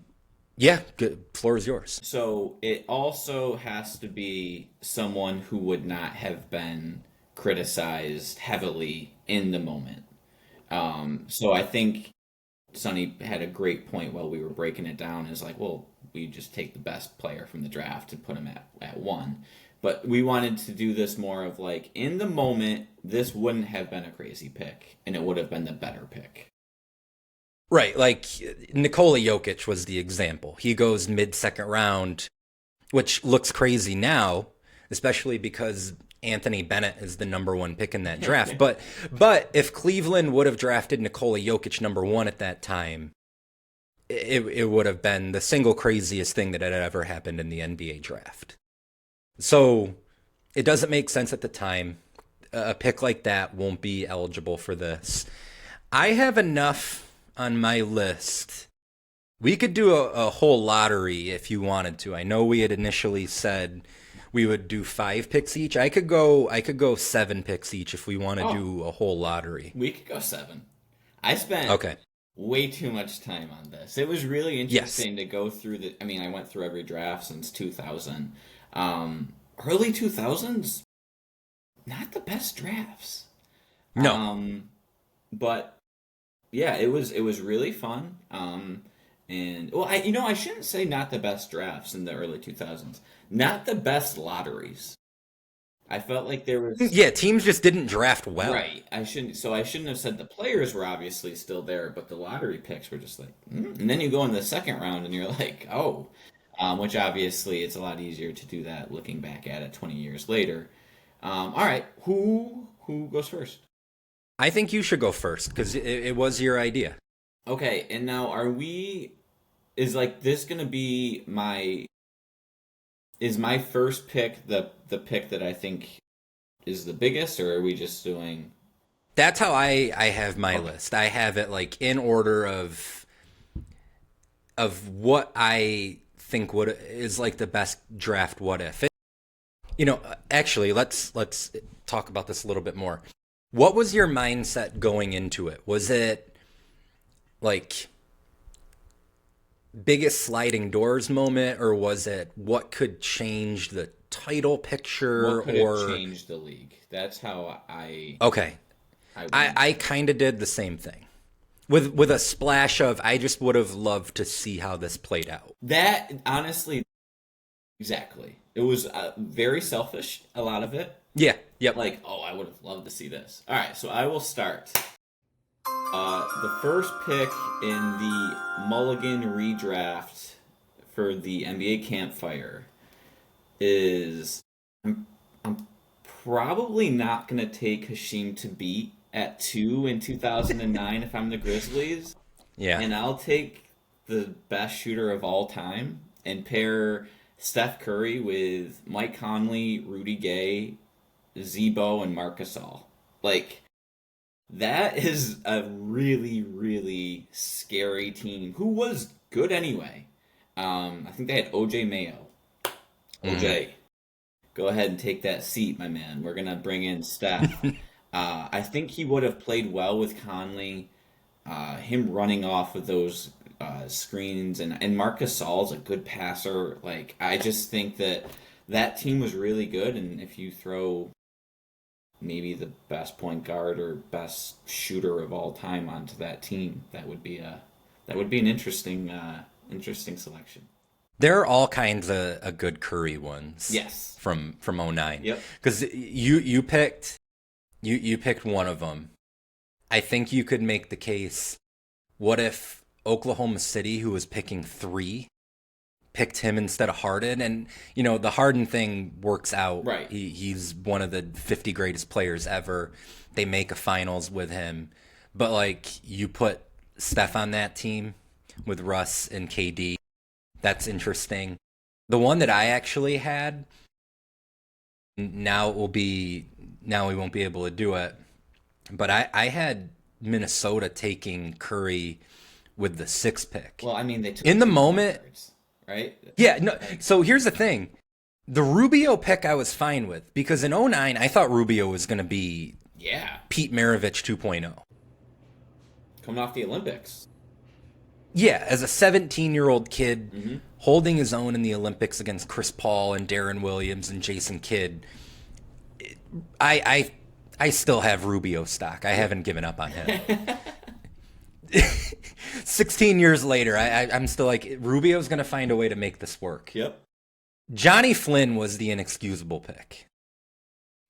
Yeah, good. Floor is yours. So it also has to be someone who would not have been criticized heavily in the moment. So I think Sonny had a great point while we were breaking it down. Is like, well, we just take the best player from the draft and put him at 1. But we wanted to do this more of like, in the moment, this wouldn't have been a crazy pick, and it would have been the better pick. Right, like Nikola Jokic was the example. He goes mid-second round, which looks crazy now, especially because Anthony Bennett is the number 1 pick in that draft. But if Cleveland would have drafted Nikola Jokic number 1 at that time, it would have been the single craziest thing that had ever happened in the NBA draft. So it doesn't make sense at the time. A pick like that won't be eligible for this. I have enough on my list. We could do a whole lottery if you wanted to. I know we had initially said we would do 5 picks each. I could go 7 picks each if we want to do a whole lottery. We could go 7. I spent way too much time on this. It was really interesting to go through I went through every draft since 2000. Early 2000s, not the best drafts. No. But yeah, it was really fun. And well, I shouldn't say not the best drafts in the early 2000s. Not the best lotteries. I felt like there was teams just didn't draft well. Right. I shouldn't have said the players were obviously still there, but the lottery picks were just like, and then you go in the second round and you're like, oh, which obviously it's a lot easier to do that looking back at it 20 years later. All right, who goes first? I think you should go first because it was your idea. Okay, and now is this going to be is my first pick the pick that I think is the biggest, or are we just doing... That's how I have my list. I have it like in order of what I think is like the best draft what if. Actually, let's talk about this a little bit more. What was your mindset going into it? Was it like biggest sliding doors moment, or was it what could change the title picture? What could change the league? That's how I... Okay. I kind of did the same thing. With a splash of, I just would have loved to see how this played out. That, honestly, exactly. It was very selfish, a lot of it. Yeah, yep. Like, I would have loved to see this. All right, so I will start. The first pick in the Mulligan Re-Draft for the NBA Campfire is... I'm probably not going to take Hashim Thabit at 2 in 2009 if I'm the Grizzlies. Yeah. And I'll take the best shooter of all time and pair Steph Curry with Mike Conley, Rudy Gay, Zebo, and Marc Gasol. Like, that is a really, really scary team who was good anyway. I think they had OJ Mayo. OJ, go ahead and take that seat, my man. We're going to bring in Steph. I think he would have played well with Conley. Him running off of those screens, and Marc Gasol's a good passer. Like, I just think that team was really good, and if you throw maybe the best point guard or best shooter of all time onto that team, that would be an interesting selection. There are all kinds of good Curry ones. Yes. From 09. Yep. Because you picked one of them. I think you could make the case, what if Oklahoma City, who was picking 3, picked him instead of Harden? And, the Harden thing works out. Right. He's one of the 50 greatest players ever. They make a finals with him. But, you put Steph on that team with Russ and KD. That's interesting. The one that I actually had, now we won't be able to do it, but I had Minnesota taking Curry with the 6th pick. Well, I mean, they took in the moment, cards, right? Yeah. No. So here's the thing: the Rubio pick I was fine with, because in 09 I thought Rubio was going to be Pete Maravich 2.0, coming off the Olympics. Yeah, as a 17-year-old kid holding his own in the Olympics against Chris Paul and Darren Williams and Jason Kidd, I still have Rubio stock. I haven't given up on him. 16 years later, I'm still like, Rubio's going to find a way to make this work. Yep. Johnny Flynn was the inexcusable pick.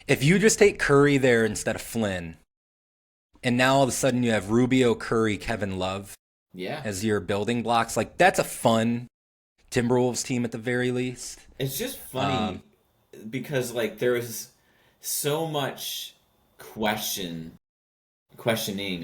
If you just take Curry there instead of Flynn, and now all of a sudden you have Rubio, Curry, Kevin Love as your building blocks, like that's a fun Timberwolves team at the very least. It's just funny because like there was so much questioning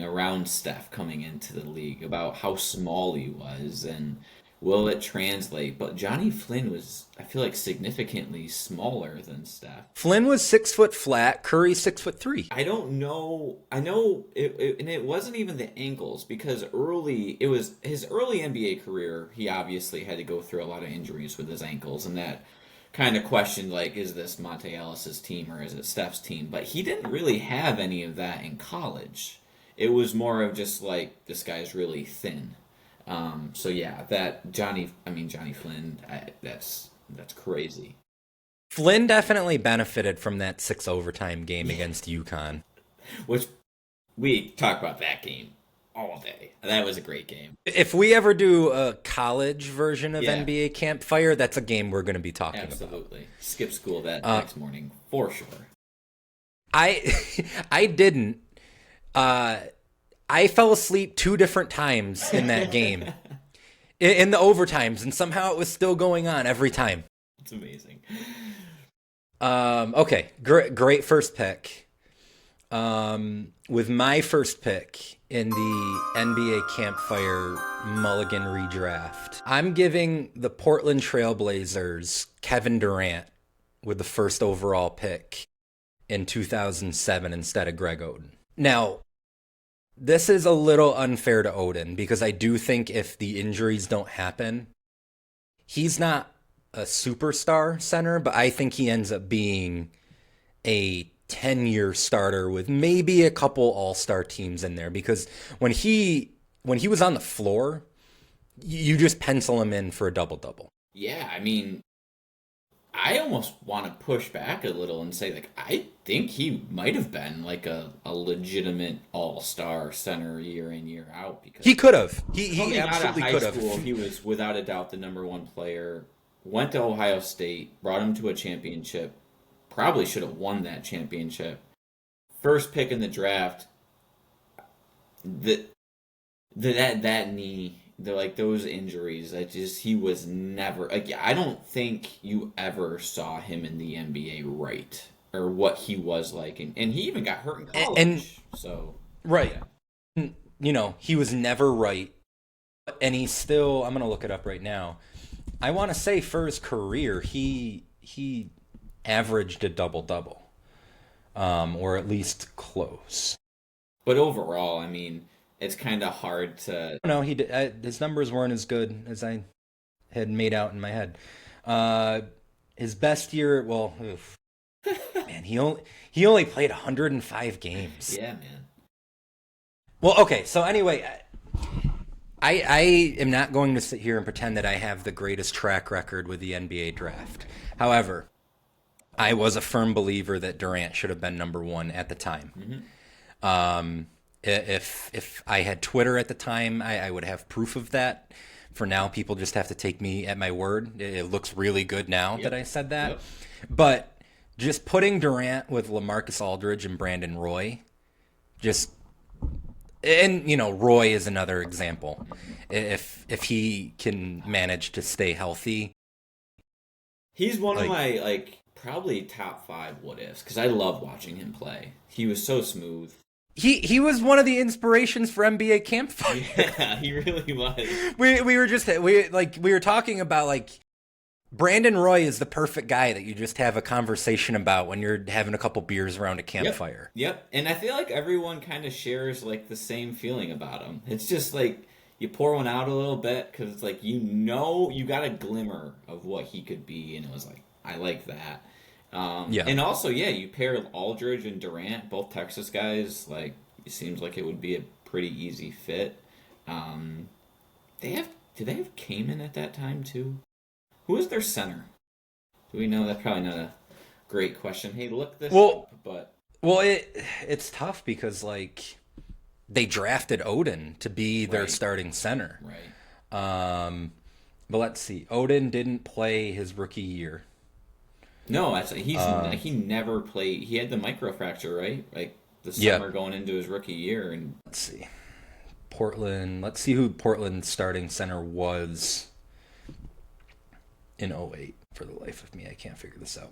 around Steph coming into the league about how small he was and will it translate. But Johnny Flynn was, I feel like, significantly smaller than Steph. Flynn was 6 foot flat, Curry 6'3". I don't know. I know and it wasn't even the ankles because his early NBA career, he obviously had to go through a lot of injuries with his ankles, and that kind of questioned, like, is this Monte Ellis's team or is it Steph's team? But he didn't really have any of that in college. It was more of just like, this guy's really thin. So yeah, that Johnny Flynn, that's crazy. Flynn definitely benefited from that 6 overtime game against UConn. Which, we talk about that game all day. That was a great game. If we ever do a college version of NBA Campfire, that's a game we're going to be talking about. Absolutely. Skip school that next morning, for sure. I didn't. I fell asleep 2 different times in that game. In the overtimes, and somehow it was still going on every time. It's amazing. Okay, great first pick. With my first pick in the NBA Campfire Mulligan Re-Draft, I'm giving the Portland Trailblazers Kevin Durant with the first overall pick in 2007 instead of Greg Oden. Now, this is a little unfair to Oden because I do think if the injuries don't happen, he's not a superstar center, but I think he ends up being a 10-year starter with maybe a couple all-star teams in there because when he was on the floor, you just pencil him in for a double-double. Yeah, I mean, I almost want to push back a little and say, like, I think he might have been like a legitimate all-star center year in, year out. Because he could have. He absolutely could have. He was without a doubt the number one player. Went to Ohio State, brought him to a championship. Probably should have won that championship. First pick in the draft. That knee, like those injuries, he was never, like, I don't think you ever saw him in the NBA right, or what he was like, and he even got hurt in college. Right. Yeah. You know, he was never right, and he's still, I'm going to look it up right now. I want to say for his career, he averaged a double-double, or at least close. But overall, I mean, it's kind of hard to... No, his numbers weren't as good as I had made out in my head. His best year, well, man, he only played 105 games. Yeah, man. Well, okay, so anyway, I am not going to sit here and pretend that I have the greatest track record with the NBA draft. However, I was a firm believer that Durant should have been number one at the time. Mm-hmm. If I had Twitter at the time, I would have proof of that. For now, people just have to take me at my word. It looks really good now that I said that. Yep. But just putting Durant with LaMarcus Aldridge and Brandon Roy, and, you know, Roy is another example. If he can manage to stay healthy. He's one of my, like, probably top 5 what-ifs, because I love watching him play. He was so smooth. He was one of the inspirations for NBA Campfire. Yeah, he really was. We were talking about, like, Brandon Roy is the perfect guy that you just have a conversation about when you're having a couple beers around a campfire. Yep. And I feel like everyone kind of shares, like, the same feeling about him. It's just like you pour one out a little bit because it's like, you know, you got a glimmer of what he could be, and it was like, I like that. And also, you pair Aldridge and Durant, both Texas guys. Like, it seems like it would be a pretty easy fit. Did they have Kaman at that time too? Who was their center? Do we know? That's probably not a great question. Hey, look this up. But well, it's tough because, like, they drafted Odin to be their Right. starting center. Right. But let's see. Odin didn't play his rookie year. No, he never played. He had the microfracture, right? Like the Yeah. summer going into his rookie year, and Let's see. Portland. Let's see who Portland's starting center was in 08. For the life of me, I can't figure this out.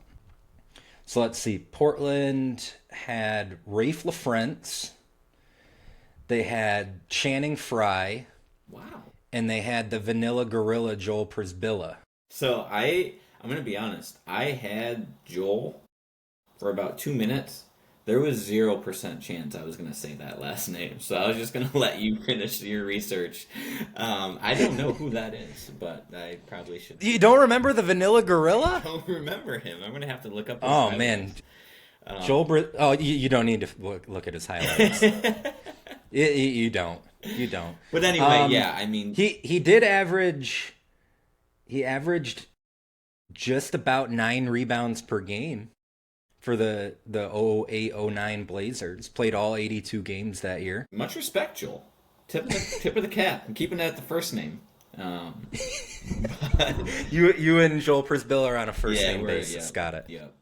So let's see. Portland had Rafe LaFrentz. They had Channing Frye. wow. And they had the Vanilla Gorilla Joel Przybilla. So I'm gonna be honest. I had Joel for about 2 minutes. There was 0% chance I was gonna say that last name, so I was just gonna let you finish your research. I don't know who that is, but I probably should. You don't remember the Vanilla I Gorilla? don't remember him. I'm gonna have to look up. His Oh, highlights. man. You don't need to look at his highlights. You don't. You don't. But anyway, yeah. I mean, He did average. He averaged just about 9 rebounds per game for the 08-09 Blazers. Played all 82 games that year. much respect, Joel. Tip of the cap. I'm keeping that at the first name. But, You and Joel Przybilla are on a first name we're- basis. yeah, Got it. Yep.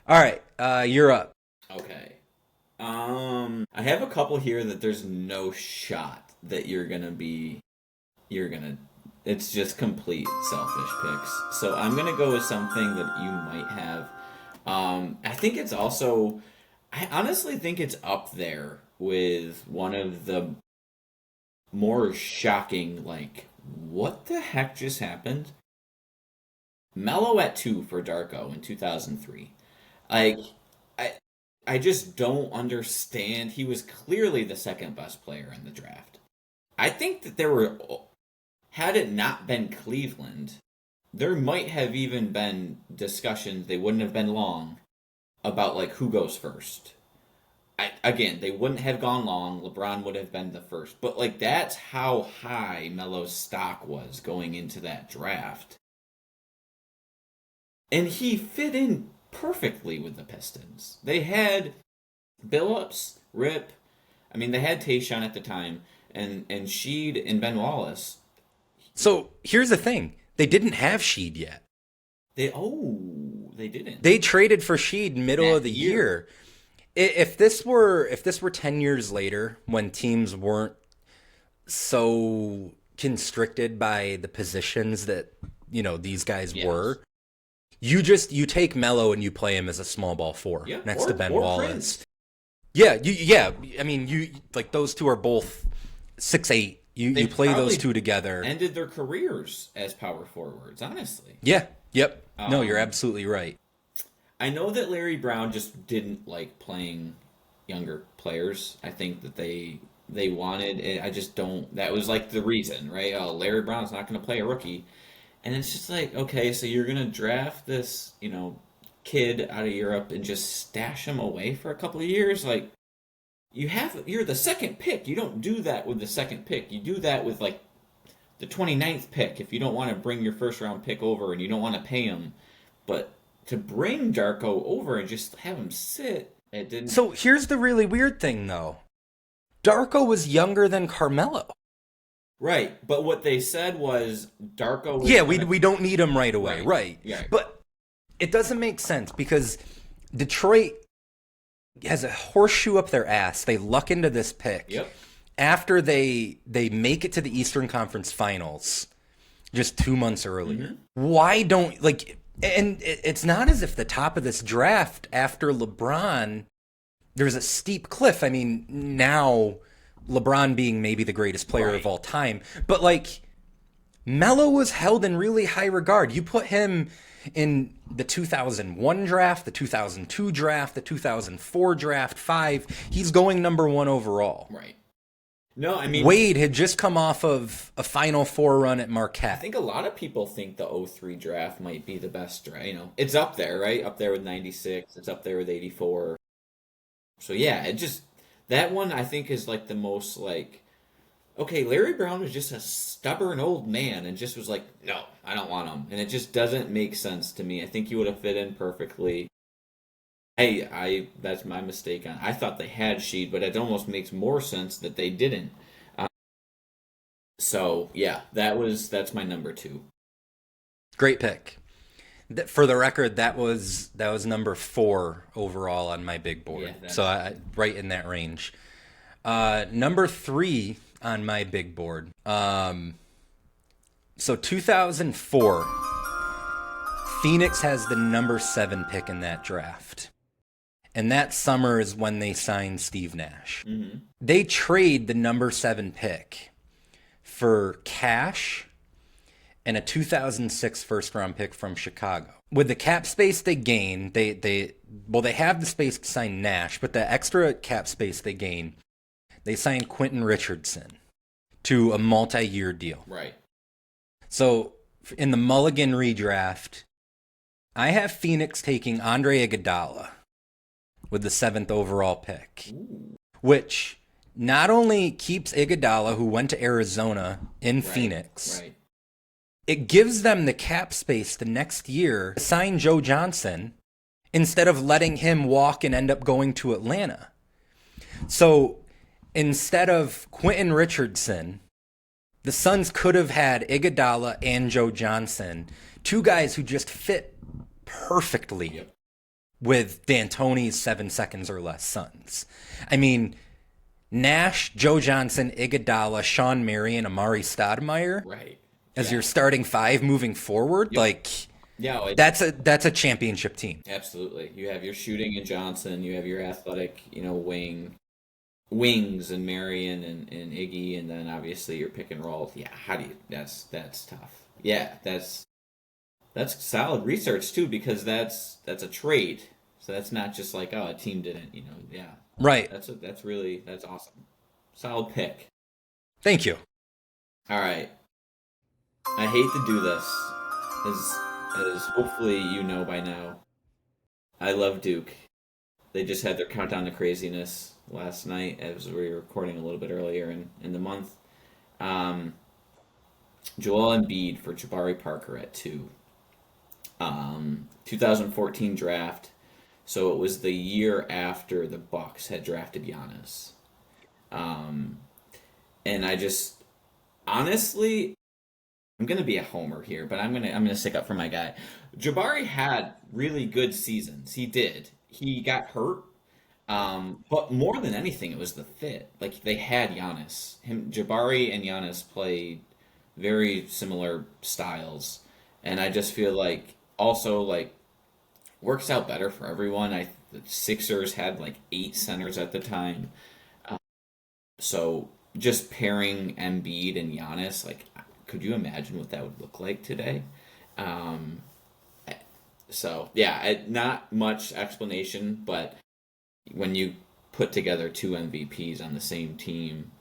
All right, you're up. Okay. I have a couple here that there's no shot that it's just complete selfish picks. So I'm gonna go with something that you might have. I honestly think it's up there with one of the more shocking, like, what the heck just happened? Melo at 2 for Darko in 2003. Like, I just don't understand. He was clearly the second best player in the draft. I think that had it not been Cleveland, there might have even been discussions, they wouldn't have been long, about like who goes first. Again, they wouldn't have gone long. LeBron would have been the first. But like that's how high Melo's stock was going into that draft. And he fit in perfectly with the Pistons. They had Billups, Rip. I mean, they had Tayshaun at the time, and Sheed and Ben Wallace. So here's the thing: they didn't have Sheed yet. They didn't. They traded for Sheed middle That of the year. year. If this were 10 years later, when teams weren't so constricted by the positions that these guys Yes. were, you take Melo and you play him as a small ball 4 Yeah, next to Ben or Wallace. Prince. Yeah. I mean, you like those two are both 6'8". They You play probably those two together. Ended their careers as power forwards, honestly. Yeah. Yep. No, you're absolutely right. I know that Larry Brown just didn't like playing younger players. I think that they wanted it. I just don't. That was like the reason, right? Oh, Larry Brown's not going to play a rookie. And it's just like, okay, so you're going to draft this, kid out of Europe and just stash him away for a couple of years? Like, you're the second pick. You don't do that with the second pick. You do that with, like, the 29th pick if you don't want to bring your first round pick over and you don't want to pay him. But to bring Darko over and just have him sit, it didn't. So here's the really weird thing, though. Darko was younger than Carmelo. Right, but what they said was Darko was Yeah, we don't need him right away, Right. right? Yeah. But it doesn't make sense because Detroit has a horseshoe up their ass. They luck into this pick. Yep. After they make it to the Eastern Conference Finals just 2 months earlier. Why don't and it's not as if the top of this draft after LeBron there's a steep cliff. I mean, now LeBron being maybe the greatest player of all time, but Melo was held in really high regard. You put him in the 2001 draft, the 2002 draft, the 2004 draft, 5, he's going number 1 overall. Right. No, I mean, Wade had just come off of a Final Four run at I Marquette. think a lot of people think the 03 draft might be the best draft. It's up there, right? Up there with 96. It's up there with 84. So yeah, that one I think is like the most okay, Larry Brown was just a stubborn old man and just was like, no, I don't want him. And it just doesn't make sense to me. I think he would have fit in perfectly. That's my mistake. I thought they had Sheed, but it almost makes more sense that they didn't. So yeah, that's my number 2. Great pick. For the record, that was number 4 overall on my big board. Yeah, so right in that range. Number 3 on my big board. So 2004, Phoenix has the number 7 pick in that draft. And that summer is when they signed Steve Nash. Mm-hmm. They trade the number 7 pick for cash and a 2006 first-round pick from Chicago. With the cap space they gain, they have the space to sign Nash, but the extra cap space they gain, they signed Quentin Richardson to a multi-year deal. Right. So in the Mulligan Re-Draft, I have Phoenix taking Andre Iguodala with the 7th overall pick, which not only keeps Iguodala, who went to Arizona, in Phoenix, right. It gives them the cap space the next year to sign Joe Johnson instead of letting him walk and end up going to Atlanta. So instead of Quentin Richardson, the Suns could have had Iguodala and Joe Johnson, 2 guys who just fit perfectly with D'Antoni's 7 seconds or less Suns. I mean, Nash, Joe Johnson, Iguodala, Sean Marion, Amari Stoudemire, Right. as your starting 5 moving forward, that's a championship team. Absolutely. You have your shooting in Johnson, you have your athletic, wings and Marion and Iggy, and then obviously your pick and roll. Yeah, that's tough. Yeah, that's solid research too, because that's a trade. So that's not just like, oh, a team didn't, yeah. Right. That's awesome. Solid pick. Thank you. All right. I hate to do this, as hopefully you know by now. I love Duke. They just had their countdown to craziness last night, as we were recording a little bit earlier in the month. Joel Embiid for Jabari Parker at 2. 2014 draft. So it was the year after the Bucks had drafted Giannis. And I just, honestly, I'm gonna be a homer here, but I'm gonna stick up for my guy. Jabari had really good seasons. He did. He got hurt, but more than anything, it was the fit. Like, they had Giannis. Jabari and Giannis played very similar styles, and I just feel like also works out better for everyone. The Sixers had 8 centers at the time, so just pairing Embiid and Giannis, could you imagine what that would look like today? So yeah, not much explanation, but when you put together 2 MVPs on the same team,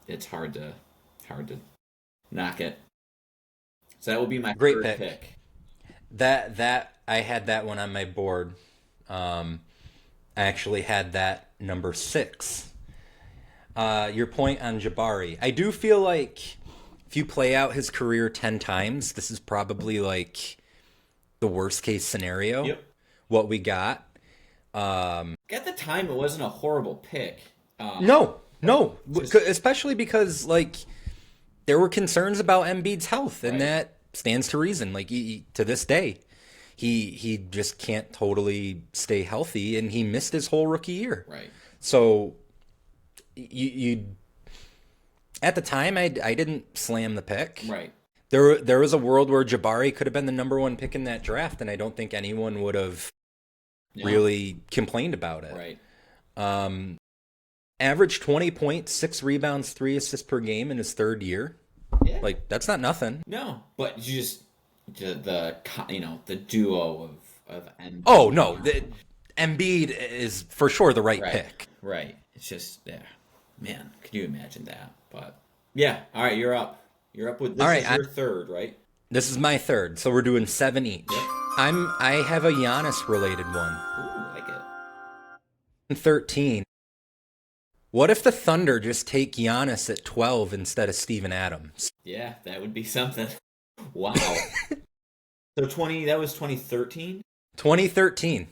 it's hard to knock it. So that would be my Great third pick. That I had that one on my board. I actually had that number 6. Your point on Jabari, I do feel like if you play out his career 10 times, this is probably the worst case scenario. Yep. What we got. At the time, it wasn't a horrible pick. No, especially because there were concerns about Embiid's health, and that stands to reason. To this day, he just can't totally stay healthy, and he missed his whole rookie year. Right. So you at the time, I didn't slam the pick. Right. There was a world where Jabari could have been the number 1 pick in that draft, and I don't think anyone would have really complained about it. Right. Average 20 points, 6 rebounds, 3 assists per game in his 3rd year. Yeah. That's not nothing. No, but you just the duo of Embiid. Oh no, Embiid is for sure the right pick. Right. It's just man, could you imagine that? But yeah, all right, you're up. You're up with this. All right, is your third, right? This is my third, so we're doing 7 each. Yep. I have a Giannis related one. Ooh, like it. 13. What if the Thunder just take Giannis at 12 instead of Steven Adams? Yeah, that would be something. Wow. So that was 2013? 2013.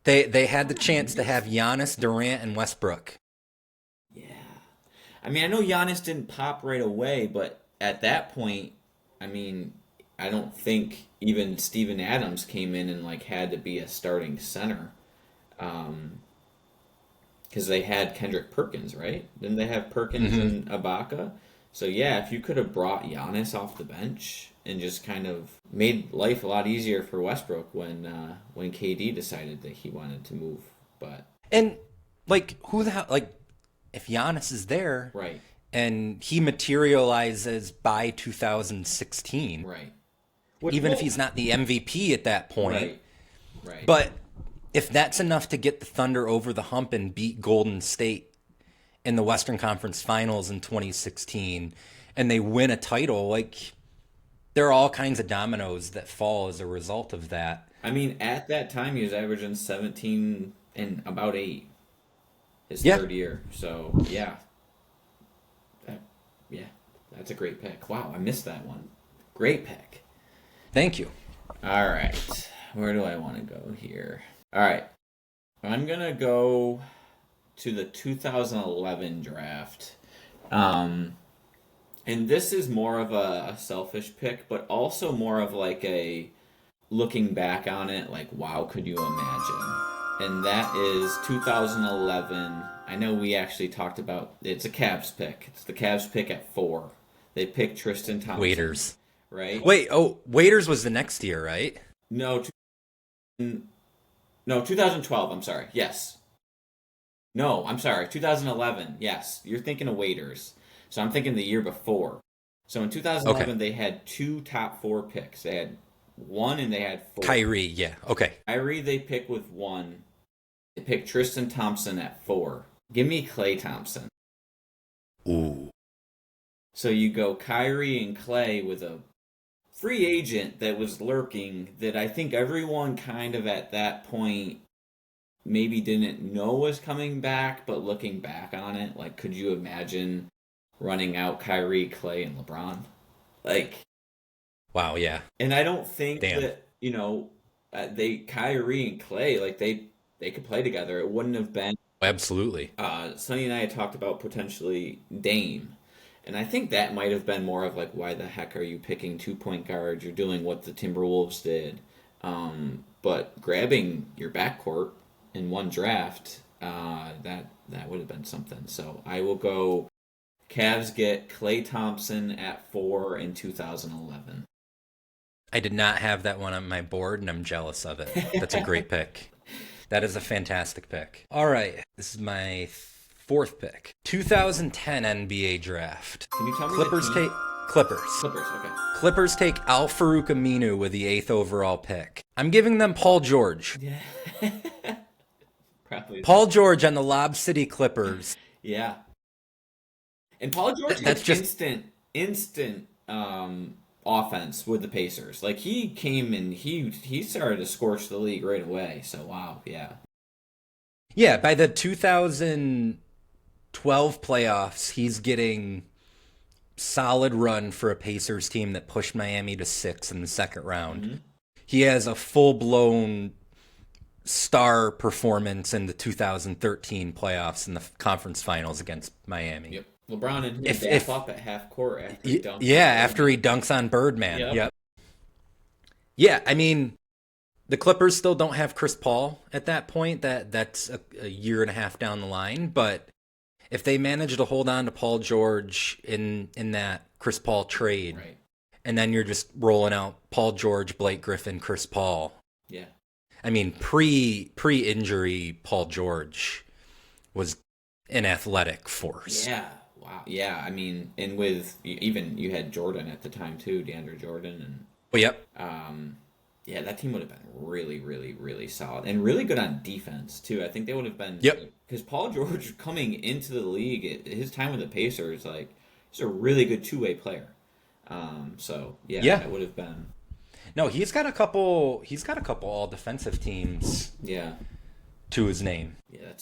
They had the chance to have Giannis, Durant, and Westbrook. Yeah. I mean, I know Giannis didn't pop right away, but at that point, I mean, I don't think even Steven Adams came in and like had to be a starting center. Because they had Kendrick Perkins, right? Didn't they have Perkins and Ibaka? So yeah, if you could have brought Giannis off the bench and just kind of made life a lot easier for Westbrook when KD decided that he wanted to move, but And like, who the hell? Like, if Giannis is there, right, and he materializes by 2016, right, even if he's not the MVP at that point, right. but if that's enough to get the Thunder over the hump and beat Golden State in the Western Conference Finals in 2016, and they win a title, like, there are all kinds of dominoes that fall as a result of that. I mean, at that time, he was averaging 17 and about 8 his Yeah. third year. So, yeah. That's a great pick. Wow, I missed that one. Great pick. Thank you. All right. Where do I want to go here? All right. I'm going to go to the 2011 draft. And this is more of a selfish pick, but also more of like a looking back on it, like, wow, could you imagine? And that is 2011. I know we actually talked about, it's a Cavs pick. It's the Cavs pick at 4. They picked Tristan Thompson. Waiters. Right? Wait, Waiters was the next year, right? No, 2012, I'm sorry. Yes. No, I'm sorry. 2011. Yes. You're thinking of Waiters. So I'm thinking the year before. So in 2011, They had 2 top 4 picks. They had 1 and they had 4. Kyrie, yeah. Okay. Kyrie, they pick with 1. They picked Tristan Thompson at 4. Give me Klay Thompson. Ooh. So you go Kyrie and Klay with a free agent that was lurking that I think everyone kind of at that point maybe didn't know was coming back, but looking back on it, like, could you imagine running out Kyrie, Klay, and LeBron? Like, wow, yeah. and I don't think Damn. that, Kyrie and Klay, like, they could play together. It wouldn't have been. Absolutely. Sonny and I had talked about potentially Dame. And I think that might have been more of like, why the heck are you picking 2-point guards? You're doing what the Timberwolves did. But grabbing your backcourt in one draft, that would have been something. So I will go Cavs get Klay Thompson at 4 in 2011. I did not have that one on my board, and I'm jealous of it. That's a great pick. That is a fantastic pick. All right, this is my 4th pick. 2010 NBA draft. Can you tell me Clippers the team? Clippers. Okay. Clippers take Al Farouk Aminu with the 8th overall pick. I'm giving them Paul George. Yeah. Probably. Paul George on the Lob City Clippers. Yeah. And Paul George That's had just instant offense with the Pacers. Like, he came and he started to scorch the league right away. So wow, yeah. Yeah, by the 2012 playoffs, he's getting solid run for a Pacers team that pushed Miami to 6 in the second round. Mm-hmm. He has a full-blown star performance in the 2013 playoffs in the conference finals against Miami. Yep. LeBron and him dap up at half court after he dunks. Yeah, after he dunks on Birdman. Yep. Yeah, I mean, the Clippers still don't have Chris Paul at that point. That's a year and a half down the line. But if they manage to hold on to Paul George in that Chris Paul trade, right, and then you're just rolling out Paul George, Blake Griffin, Chris Paul. Yeah. I mean, pre-injury, Paul George was an athletic force. Yeah. Wow. Yeah. I mean, and with even you had Jordan at the time too, DeAndre Jordan, and yep. Yeah, that team would have been really, really, really solid and really good on defense too. I think they would have been. Yep. Because Paul George coming into the league, his time with the Pacers, like, he's a really good two-way player. So yeah, it would have been. No, he's got a couple all defensive teams. Yeah. To his name.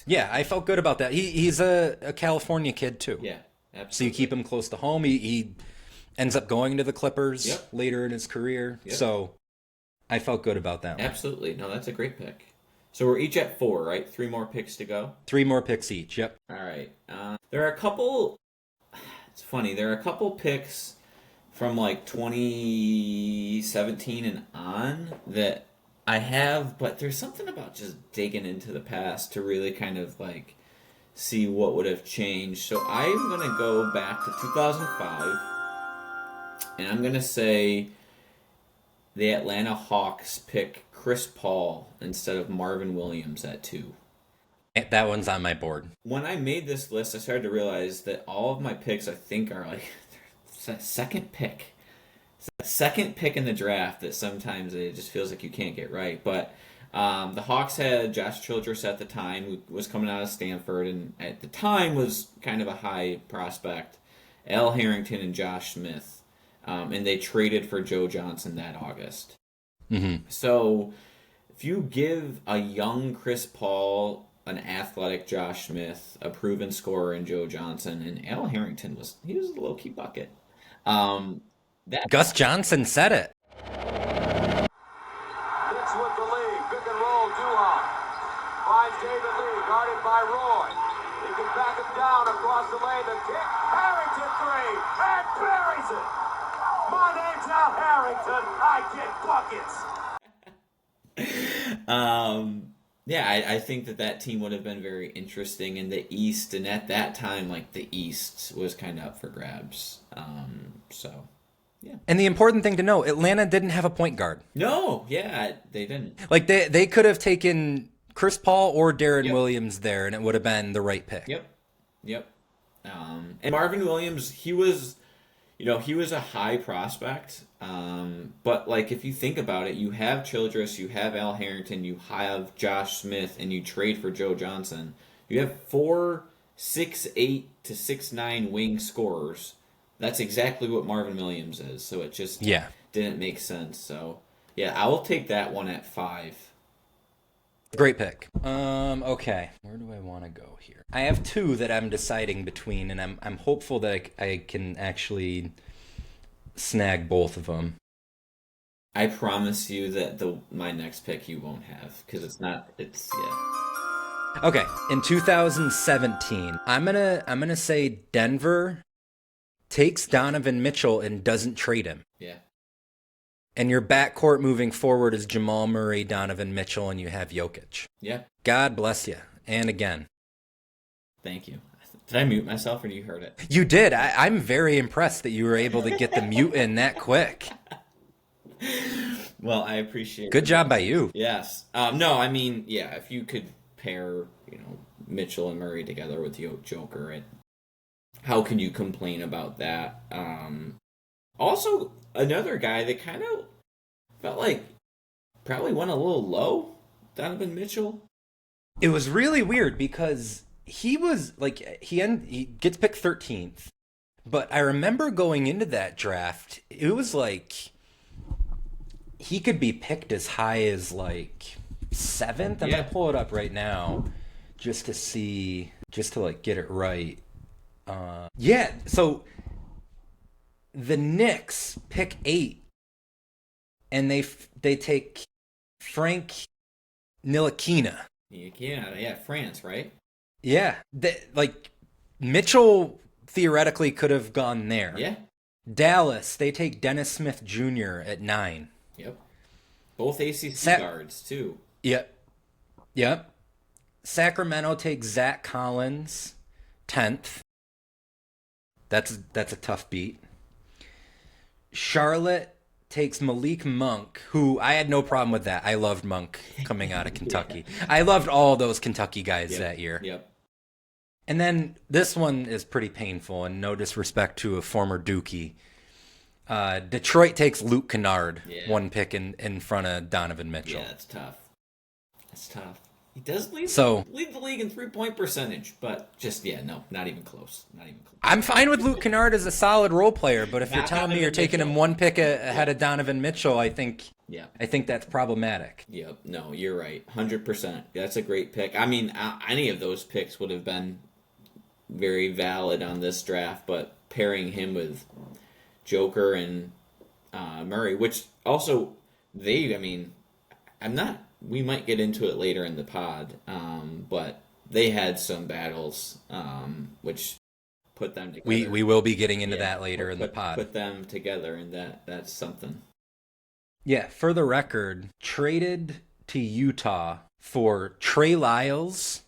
Yeah, I felt good about that. He's a California kid too. Yeah, absolutely. So you keep him close to home. He ends up going to the Clippers later in his career. Yep. So I felt good about that one. Absolutely. No, that's a great pick. So we're each at 4, right? 3 more picks to go. 3 more picks each. Yep. All right. There are a couple. It's funny. There are a couple picks from like 2017 and on that I have, but there's something about just digging into the past to really kind of like see what would have changed. So I'm gonna go back to 2005, and I'm gonna say the Atlanta Hawks pick Chris Paul instead of Marvin Williams at 2. That one's on my board. When I made this list, I started to realize that all of my picks, I think, are like second pick. It's the second pick in the draft that sometimes it just feels like you can't get right. But the Hawks had Josh Childress at the time, who was coming out of Stanford, and at the time was kind of a high prospect. Al Harrington and Josh Smith. And they traded for Joe Johnson that August. Mm-hmm. So if you give a young Chris Paul, an athletic Josh Smith, a proven scorer in Joe Johnson, and Al Harrington was a low-key bucket. Gus Johnson said it. Hits with the lead. Pick and roll, Duhon. Finds David Lee, guarded by Roy. He can back him down across the lane. The kick. Harrington 3. And buries it. My name's Al Harrington. I get buckets. Yeah, I think that team would have been very interesting in the East, and at that time, like, the East was kind of up for grabs. So, yeah. And the important thing to know, Atlanta didn't have a point guard. No, yeah, they didn't. Like, they could have taken Chris Paul or Darren Williams there, and it would have been the right pick. Yep. And Marvin Williams, he was a high prospect, but like if you think about it, you have Childress, you have Al Harrington, you have Josh Smith, and you trade for Joe Johnson. You have 4 6'8" to 6'9" wing scorers. That's exactly what Marvin Williams is. So it just didn't make sense. So yeah, I will take that one at 5. Great pick. Okay. Where do I want to go here? I have 2 that I'm deciding between, and I'm hopeful that I can actually snag both of them. I promise you that my next pick you won't have, because Okay. In 2017, I'm gonna say Denver takes Donovan Mitchell and doesn't trade him. Yeah. And your backcourt moving forward is Jamal Murray, Donovan Mitchell, and you have Jokic. Yeah. God bless you. And again. Thank you. Did I mute myself or you heard it? You did. I'm very impressed that you were able to get the mute in that quick. Well, I appreciate it. Good job by you. Yes. No, I mean, yeah, if you could pair, Mitchell and Murray together with Joker, how can you complain about that? Also, another guy that kind of felt like probably went a little low, Donovan Mitchell. It was really weird because he was like he gets picked 13th, but I remember going into that draft, it was like he could be picked as high as like 7th. I'm gonna pull it up right now just to get it right. So the Knicks pick 8, and they take Frank Ntilikina. Yeah, France, right? Yeah, Mitchell theoretically could have gone there. Yeah. Dallas, they take Dennis Smith Jr. at 9. Yep. Both ACC guards too. Yep. Sacramento takes Zach Collins, 10th. That's a tough beat. Charlotte takes Malik Monk, who I had no problem with that. I loved Monk coming out of Kentucky. I loved all those Kentucky guys that year. Yep. And then this one is pretty painful, and no disrespect to a former Dookie. Detroit takes Luke Kennard, 1 pick in front of Donovan Mitchell. Yeah, that's tough. He does lead the league in 3-point percentage, but not even close. I'm fine with Luke Kennard as a solid role player, but if you're telling me you're taking him 1 pick ahead of Donovan Mitchell, I think that's problematic. Yep. No, you're right. 100%. That's a great pick. I mean, any of those picks would have been very valid on this draft, but pairing him with Joker and Murray, which also I'm not we might get into it later in the pod, but they had some battles, which put them together. We will be getting into that later in the pod. Put them together, and that's something. Yeah, for the record, traded to Utah for Trey Lyles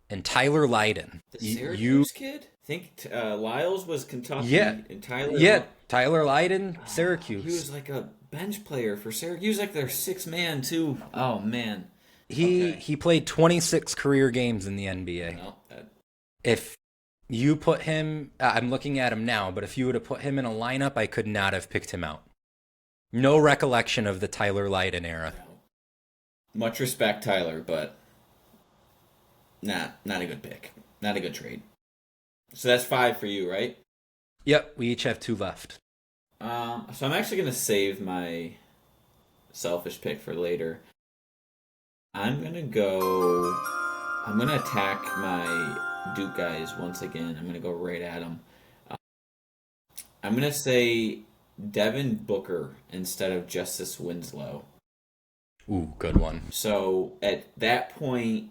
and Tyler Lydon. The Syracuse kid? I think Lyles was Kentucky. Yeah. And Tyler. Yeah, Tyler Lydon, Syracuse. He was like a bench player for Syracuse. He was like their sixth man, too. Oh, man. He played 26 career games in the NBA. No, If you put him, I'm looking at him now, but if you would have put him in a lineup, I could not have picked him out. No recollection of the Tyler Lydon era. much respect, Tyler, but not a good pick. Not a good trade. So that's 5 for you, right? Yep, we each have 2 left. So I'm actually going to save my selfish pick for later. I'm going to attack my Duke guys once again. I'm going to go right at them. I'm going to say Devin Booker instead of Justice Winslow. Ooh, good one. So at that point,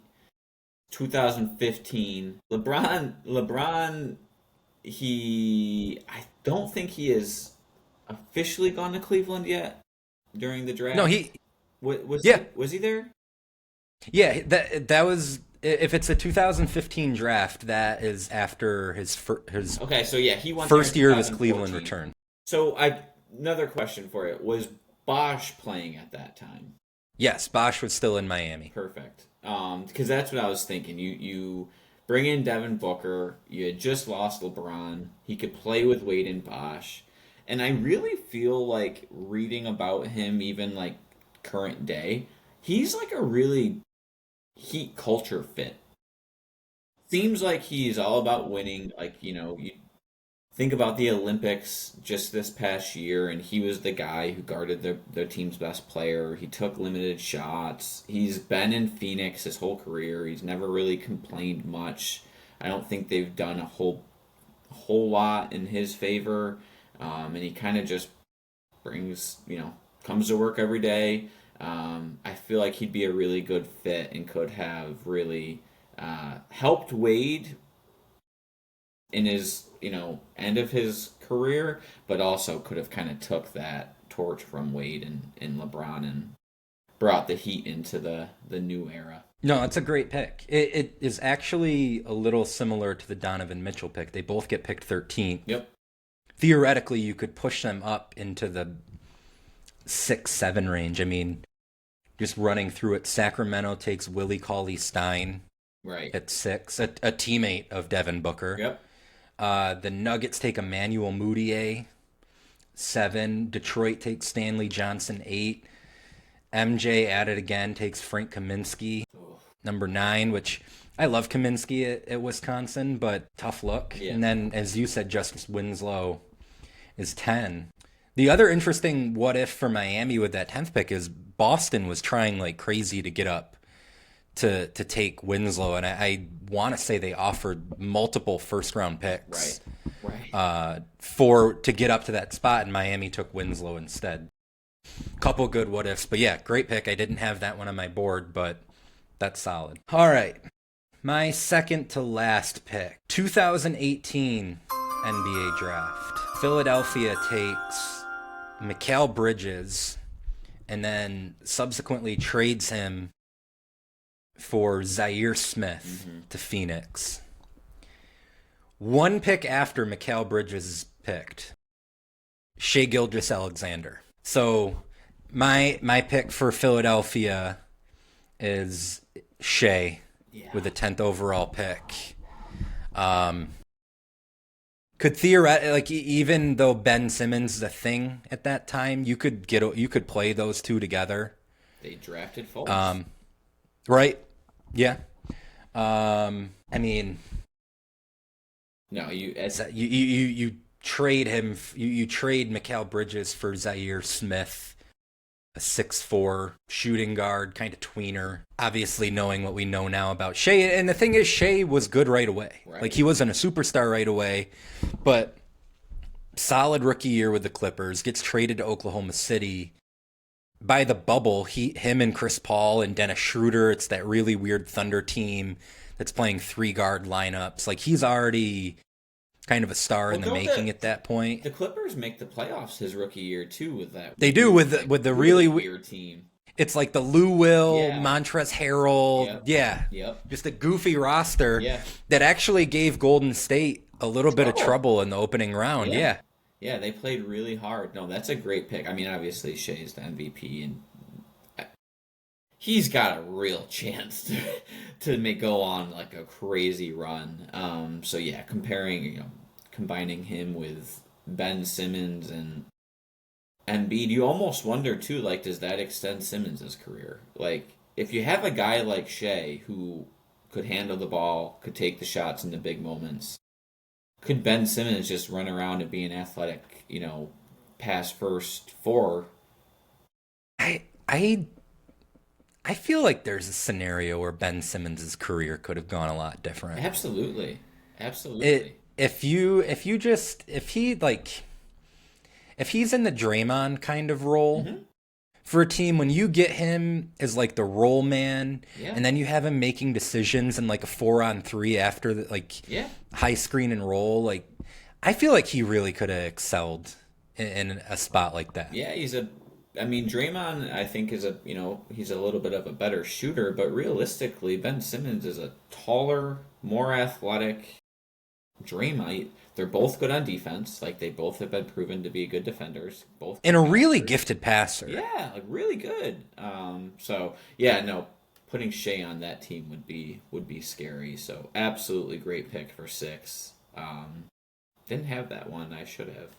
2015, LeBron, I don't think he has officially gone to Cleveland yet during the draft. No, was he there? Yeah, that was, if it's a 2015 draft, that is after his Okay, so yeah, he won first there in year of his 2014. Cleveland return. So another question for you. Was Bosch playing at that time? Yes, Bosch was still in Miami. Perfect. Because that's what I was thinking. You bring in Devin Booker. You had just lost LeBron. He could play with Wade and Bosch. And I really feel like reading about him, even like current day, he's like a really Heat culture fit. Seems like he's all about winning. Like, you think about the Olympics just this past year, and he was the guy who guarded their team's best player. He took limited shots. He's been in Phoenix his whole career. He's never really complained much. I don't think they've done a whole lot in his favor. And he kind of just brings, comes to work every day. I feel like he'd be a really good fit and could have really helped Wade in his, end of his career, but also could have kind of took that torch from Wade and LeBron and brought the Heat into the new era. No, it's a great pick. It is actually a little similar to the Donovan Mitchell pick. They both get picked 13th. Yep. Theoretically, you could push them up into the 6-7 range. I mean, just running through it, Sacramento takes Willie Cauley-Stein at 6, a teammate of Devin Booker. Yep. The Nuggets take Emmanuel Mudiay, 7. Detroit takes Stanley Johnson, 8. MJ at it again takes Frank Kaminsky, number 9, which I love Kaminsky at Wisconsin, but tough look. Yeah. And then, as you said, Justice Winslow is 10. The other interesting what if for Miami with that 10th pick is Boston was trying like crazy to get up to take Winslow, and I want to say they offered multiple first-round picks Right. to get up to that spot, and Miami took Winslow instead. Couple good what ifs, but yeah, great pick. I didn't have that one on my board, but that's solid. All right, my second to last pick, 2018 NBA Draft. Philadelphia takes Mikal Bridges and then subsequently trades him for Zaire Smith to Phoenix. One pick after Mikal Bridges is picked, Shai Gilgeous-Alexander. So my pick for Philadelphia is Shai with the 10th overall pick. Could theoretically, like, even though Ben Simmons is a thing at that time, you could play those two together. They drafted Fultz. Right? Yeah. I mean, no, you trade him. You trade Mikal Bridges for Zaire Smith, a 6'4" shooting guard, kind of tweener. Obviously, knowing what we know now about Shai, and the thing is, Shai was good right away. Right. Like, he wasn't a superstar right away, but solid rookie year with the Clippers. Gets traded to Oklahoma City. by the bubble, him and Chris Paul and Dennis Schroeder, it's that really weird Thunder team that's playing 3-guard lineups. Like, he's already kind of a star in the making at that point. The Clippers make the playoffs his rookie year too with that. They do with the really weird team. It's like the Lou Will, Montrezl Harrell, just a goofy roster that actually gave Golden State a little bit of trouble in the opening round. Yeah, they played really hard. No, that's a great pick. I mean, obviously Shea's the MVP, and he's got a real chance to go on like a crazy run. So yeah, combining him with Ben Simmons and Embiid, you almost wonder too, like, does that extend Simmons' career? Like, if you have a guy like Shea who could handle the ball, could take the shots in the big moments, could Ben Simmons just run around and be an athletic, pass first four? I feel like there's a scenario where Ben Simmons' career could have gone a lot different. Absolutely. If he's in the Draymond kind of role for a team, when you get him as like the roll man, and then you have him making decisions in like a 4-on-3 after the high screen and roll, like, I feel like he really could have excelled in a spot like that. Yeah, Draymond, I think, is he's a little bit of a better shooter, but realistically, Ben Simmons is a taller, more athletic Draymond. They're both good on defense. Like, they both have been proven to be good defenders. Both and a really gifted passer. Yeah, like really good. Putting Shea on that team would be scary. So absolutely great pick for 6. Didn't have that one. I should have.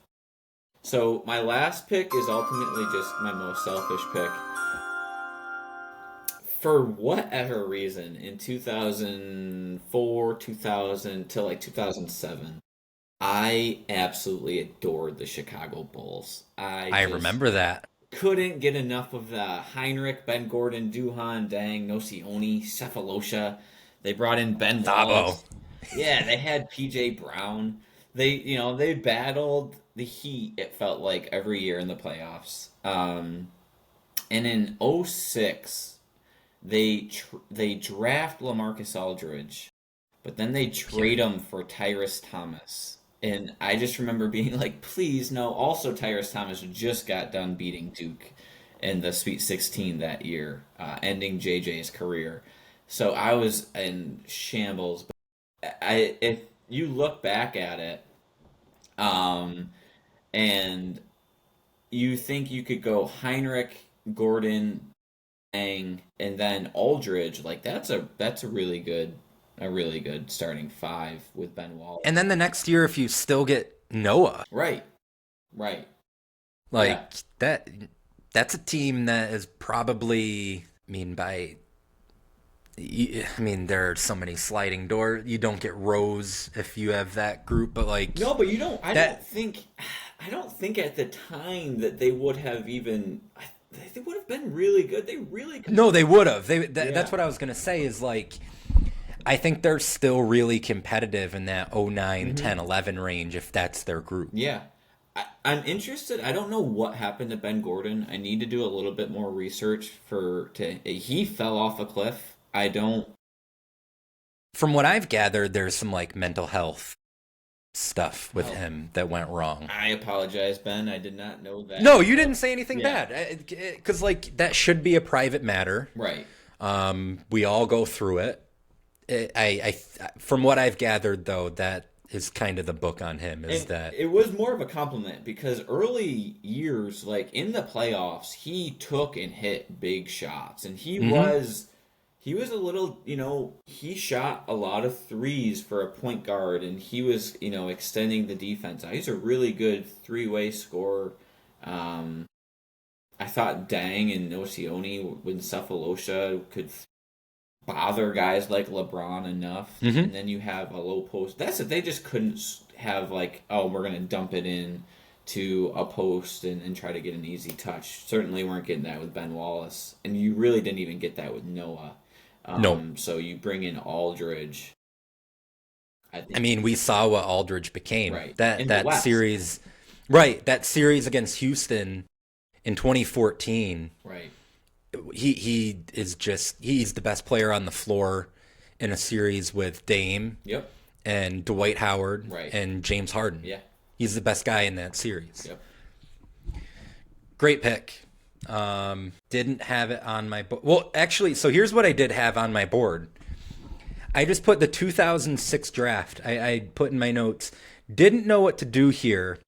So my last pick is ultimately just my most selfish pick. For whatever reason, in 2004, 2000 to like 2007. I absolutely adored the Chicago Bulls. I remember that. Couldn't get enough of the Heinrich, Ben Gordon, Duhan, Dang, Nocioni, Cephalosha. They brought in Ben Wallace. Yeah, they had PJ Brown. They battled the Heat, it felt like, every year in the playoffs. And in 2006, they draft LaMarcus Aldridge, but then they trade him for Tyrese Thomas. And I just remember being like, please, no. Also, Tyrese Thomas just got done beating Duke in the Sweet 16 that year, ending JJ's career. So I was in shambles. If you look back at it, and you think you could go Heinrich, Gordon, Ang, and then Aldridge, like that's a really good starting 5 with Ben Wallace. And then the next year, if you still get Noah, right, that's a team that is probably, there are so many sliding doors. You don't get Rose if you have that group, but like but you don't. I don't think at the time that they would have even. They would have been really good. They really could. No, they would have. That's what I was gonna say. Is like, I think they're still really competitive in that 09, 10, 11 range if that's their group. Yeah. I'm interested. I don't know what happened to Ben Gordon. I need to do a little bit more research he fell off a cliff. From what I've gathered, there's some like mental health stuff with him that went wrong. I apologize, Ben. I did not know that. No, you didn't say anything bad. Because like that should be a private matter. Right. We all go through it. I from what I've gathered, though, that is kind of the book on him. That it was more of a compliment because early years, like in the playoffs, he took and hit big shots, and he was a little, he shot a lot of threes for a point guard, and he was, extending the defense. He's a really good 3-way scorer. I thought Dang and Nocioni when Cephalosha could bother guys like LeBron enough, and then you have a low post. That's it. They just couldn't have like, oh, we're going to dump it in to a post and try to get an easy touch. Certainly weren't getting that with Ben Wallace, and you really didn't even get that with Noah. No. So you bring in Aldridge. We saw what Aldridge became. Right. That series, right? That series against Houston in 2014, Right. he's the best player on the floor in a series with Dame Yep. and Dwight Howard Right. and James Harden. Yeah. He's the best guy in that series. Yep. Great pick. Didn't have it on my board. Well, actually, so here's what I did have on my board. I just put the 2006 draft. I put in my notes. Didn't know what to do here,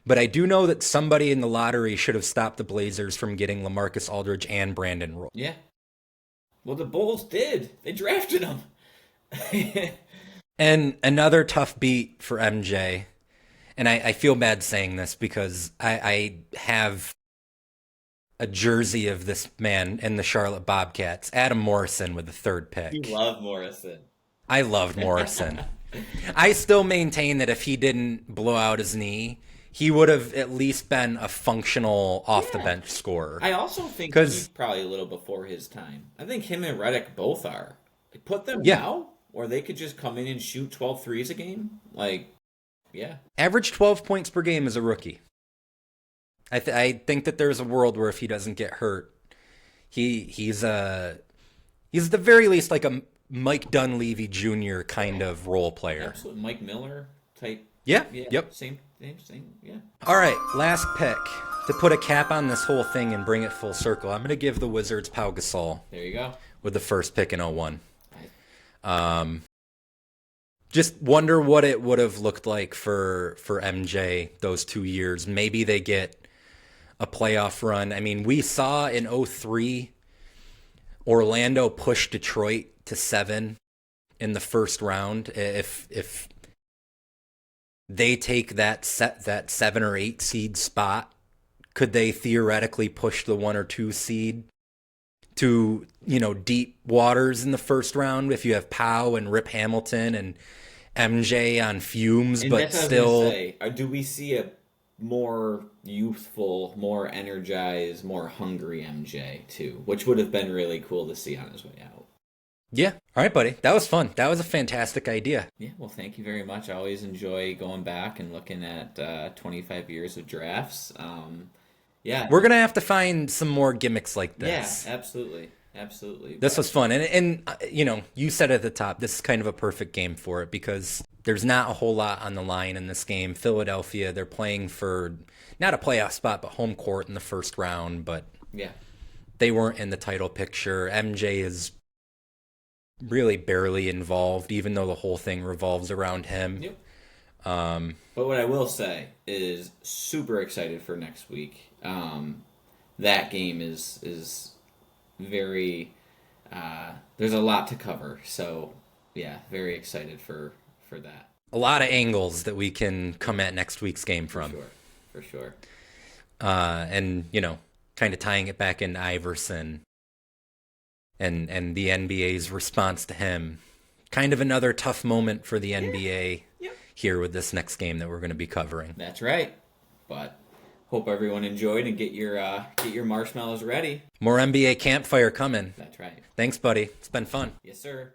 but I do know that somebody in the lottery should have stopped the Blazers from getting LaMarcus Aldridge and Brandon Roy. Yeah. Well, the Bulls did. They drafted him. And another tough beat for MJ. And I feel bad saying this because I have a jersey of this man in the Charlotte Bobcats, Adam Morrison, with the third pick. You love Morrison. I loved Morrison. I still maintain that if he didn't blow out his knee, he would have at least been a functional off-the-bench scorer. I also think he's probably a little before his time. I think him and Redick both are. Like, put them now, or they could just come in and shoot 12 threes a game. Like, yeah. Average 12 points per game as a rookie. I think that there's a world where if he doesn't get hurt, he's at the very least like a Mike Dunleavy Jr. kind of role player. Absolutely. Mike Miller type. Yeah. Yeah. Yep. Same. Yeah. All right, last pick. To put a cap on this whole thing and bring it full circle, I'm going to give the Wizards Pau Gasol. There you go. With the first pick in 01. Just wonder what it would have looked like for MJ those 2 years. Maybe they get a playoff run. I mean, we saw in 03 Orlando push Detroit to 7 in the first round. If they take that 7 or 8 seed spot, could they theoretically push the 1 or 2 seed to, deep waters in the first round if you have Pau and Rip Hamilton and MJ on fumes, And but that's what I was still gonna say. Do we see a more youthful, more energized, more hungry MJ too, which would have been really cool to see on his way out. Yeah. All right, buddy. That was fun. That was a fantastic idea. Yeah, well, thank you very much. I always enjoy going back and looking at 25 years of drafts. Yeah. We're going to have to find some more gimmicks like this. Yeah, absolutely. Absolutely. This was fun. And you said at the top, this is kind of a perfect game for it because there's not a whole lot on the line in this game. Philadelphia, they're playing for not a playoff spot, but home court in the first round. But yeah, they weren't in the title picture. MJ is really barely involved, even though the whole thing revolves around him. Yep. But what I will say is super excited for next week. That game is very there's a lot to cover, so yeah, very excited for that. A lot of angles that we can come at next week's game from. For sure. And kind of tying it back into Iverson and the NBA's response to him. Kind of another tough moment for the NBA here with this next game that we're going to be covering. That's right. But hope everyone enjoyed and get your marshmallows ready. More NBA Campfire coming. That's right. Thanks, buddy. It's been fun. Yes, sir.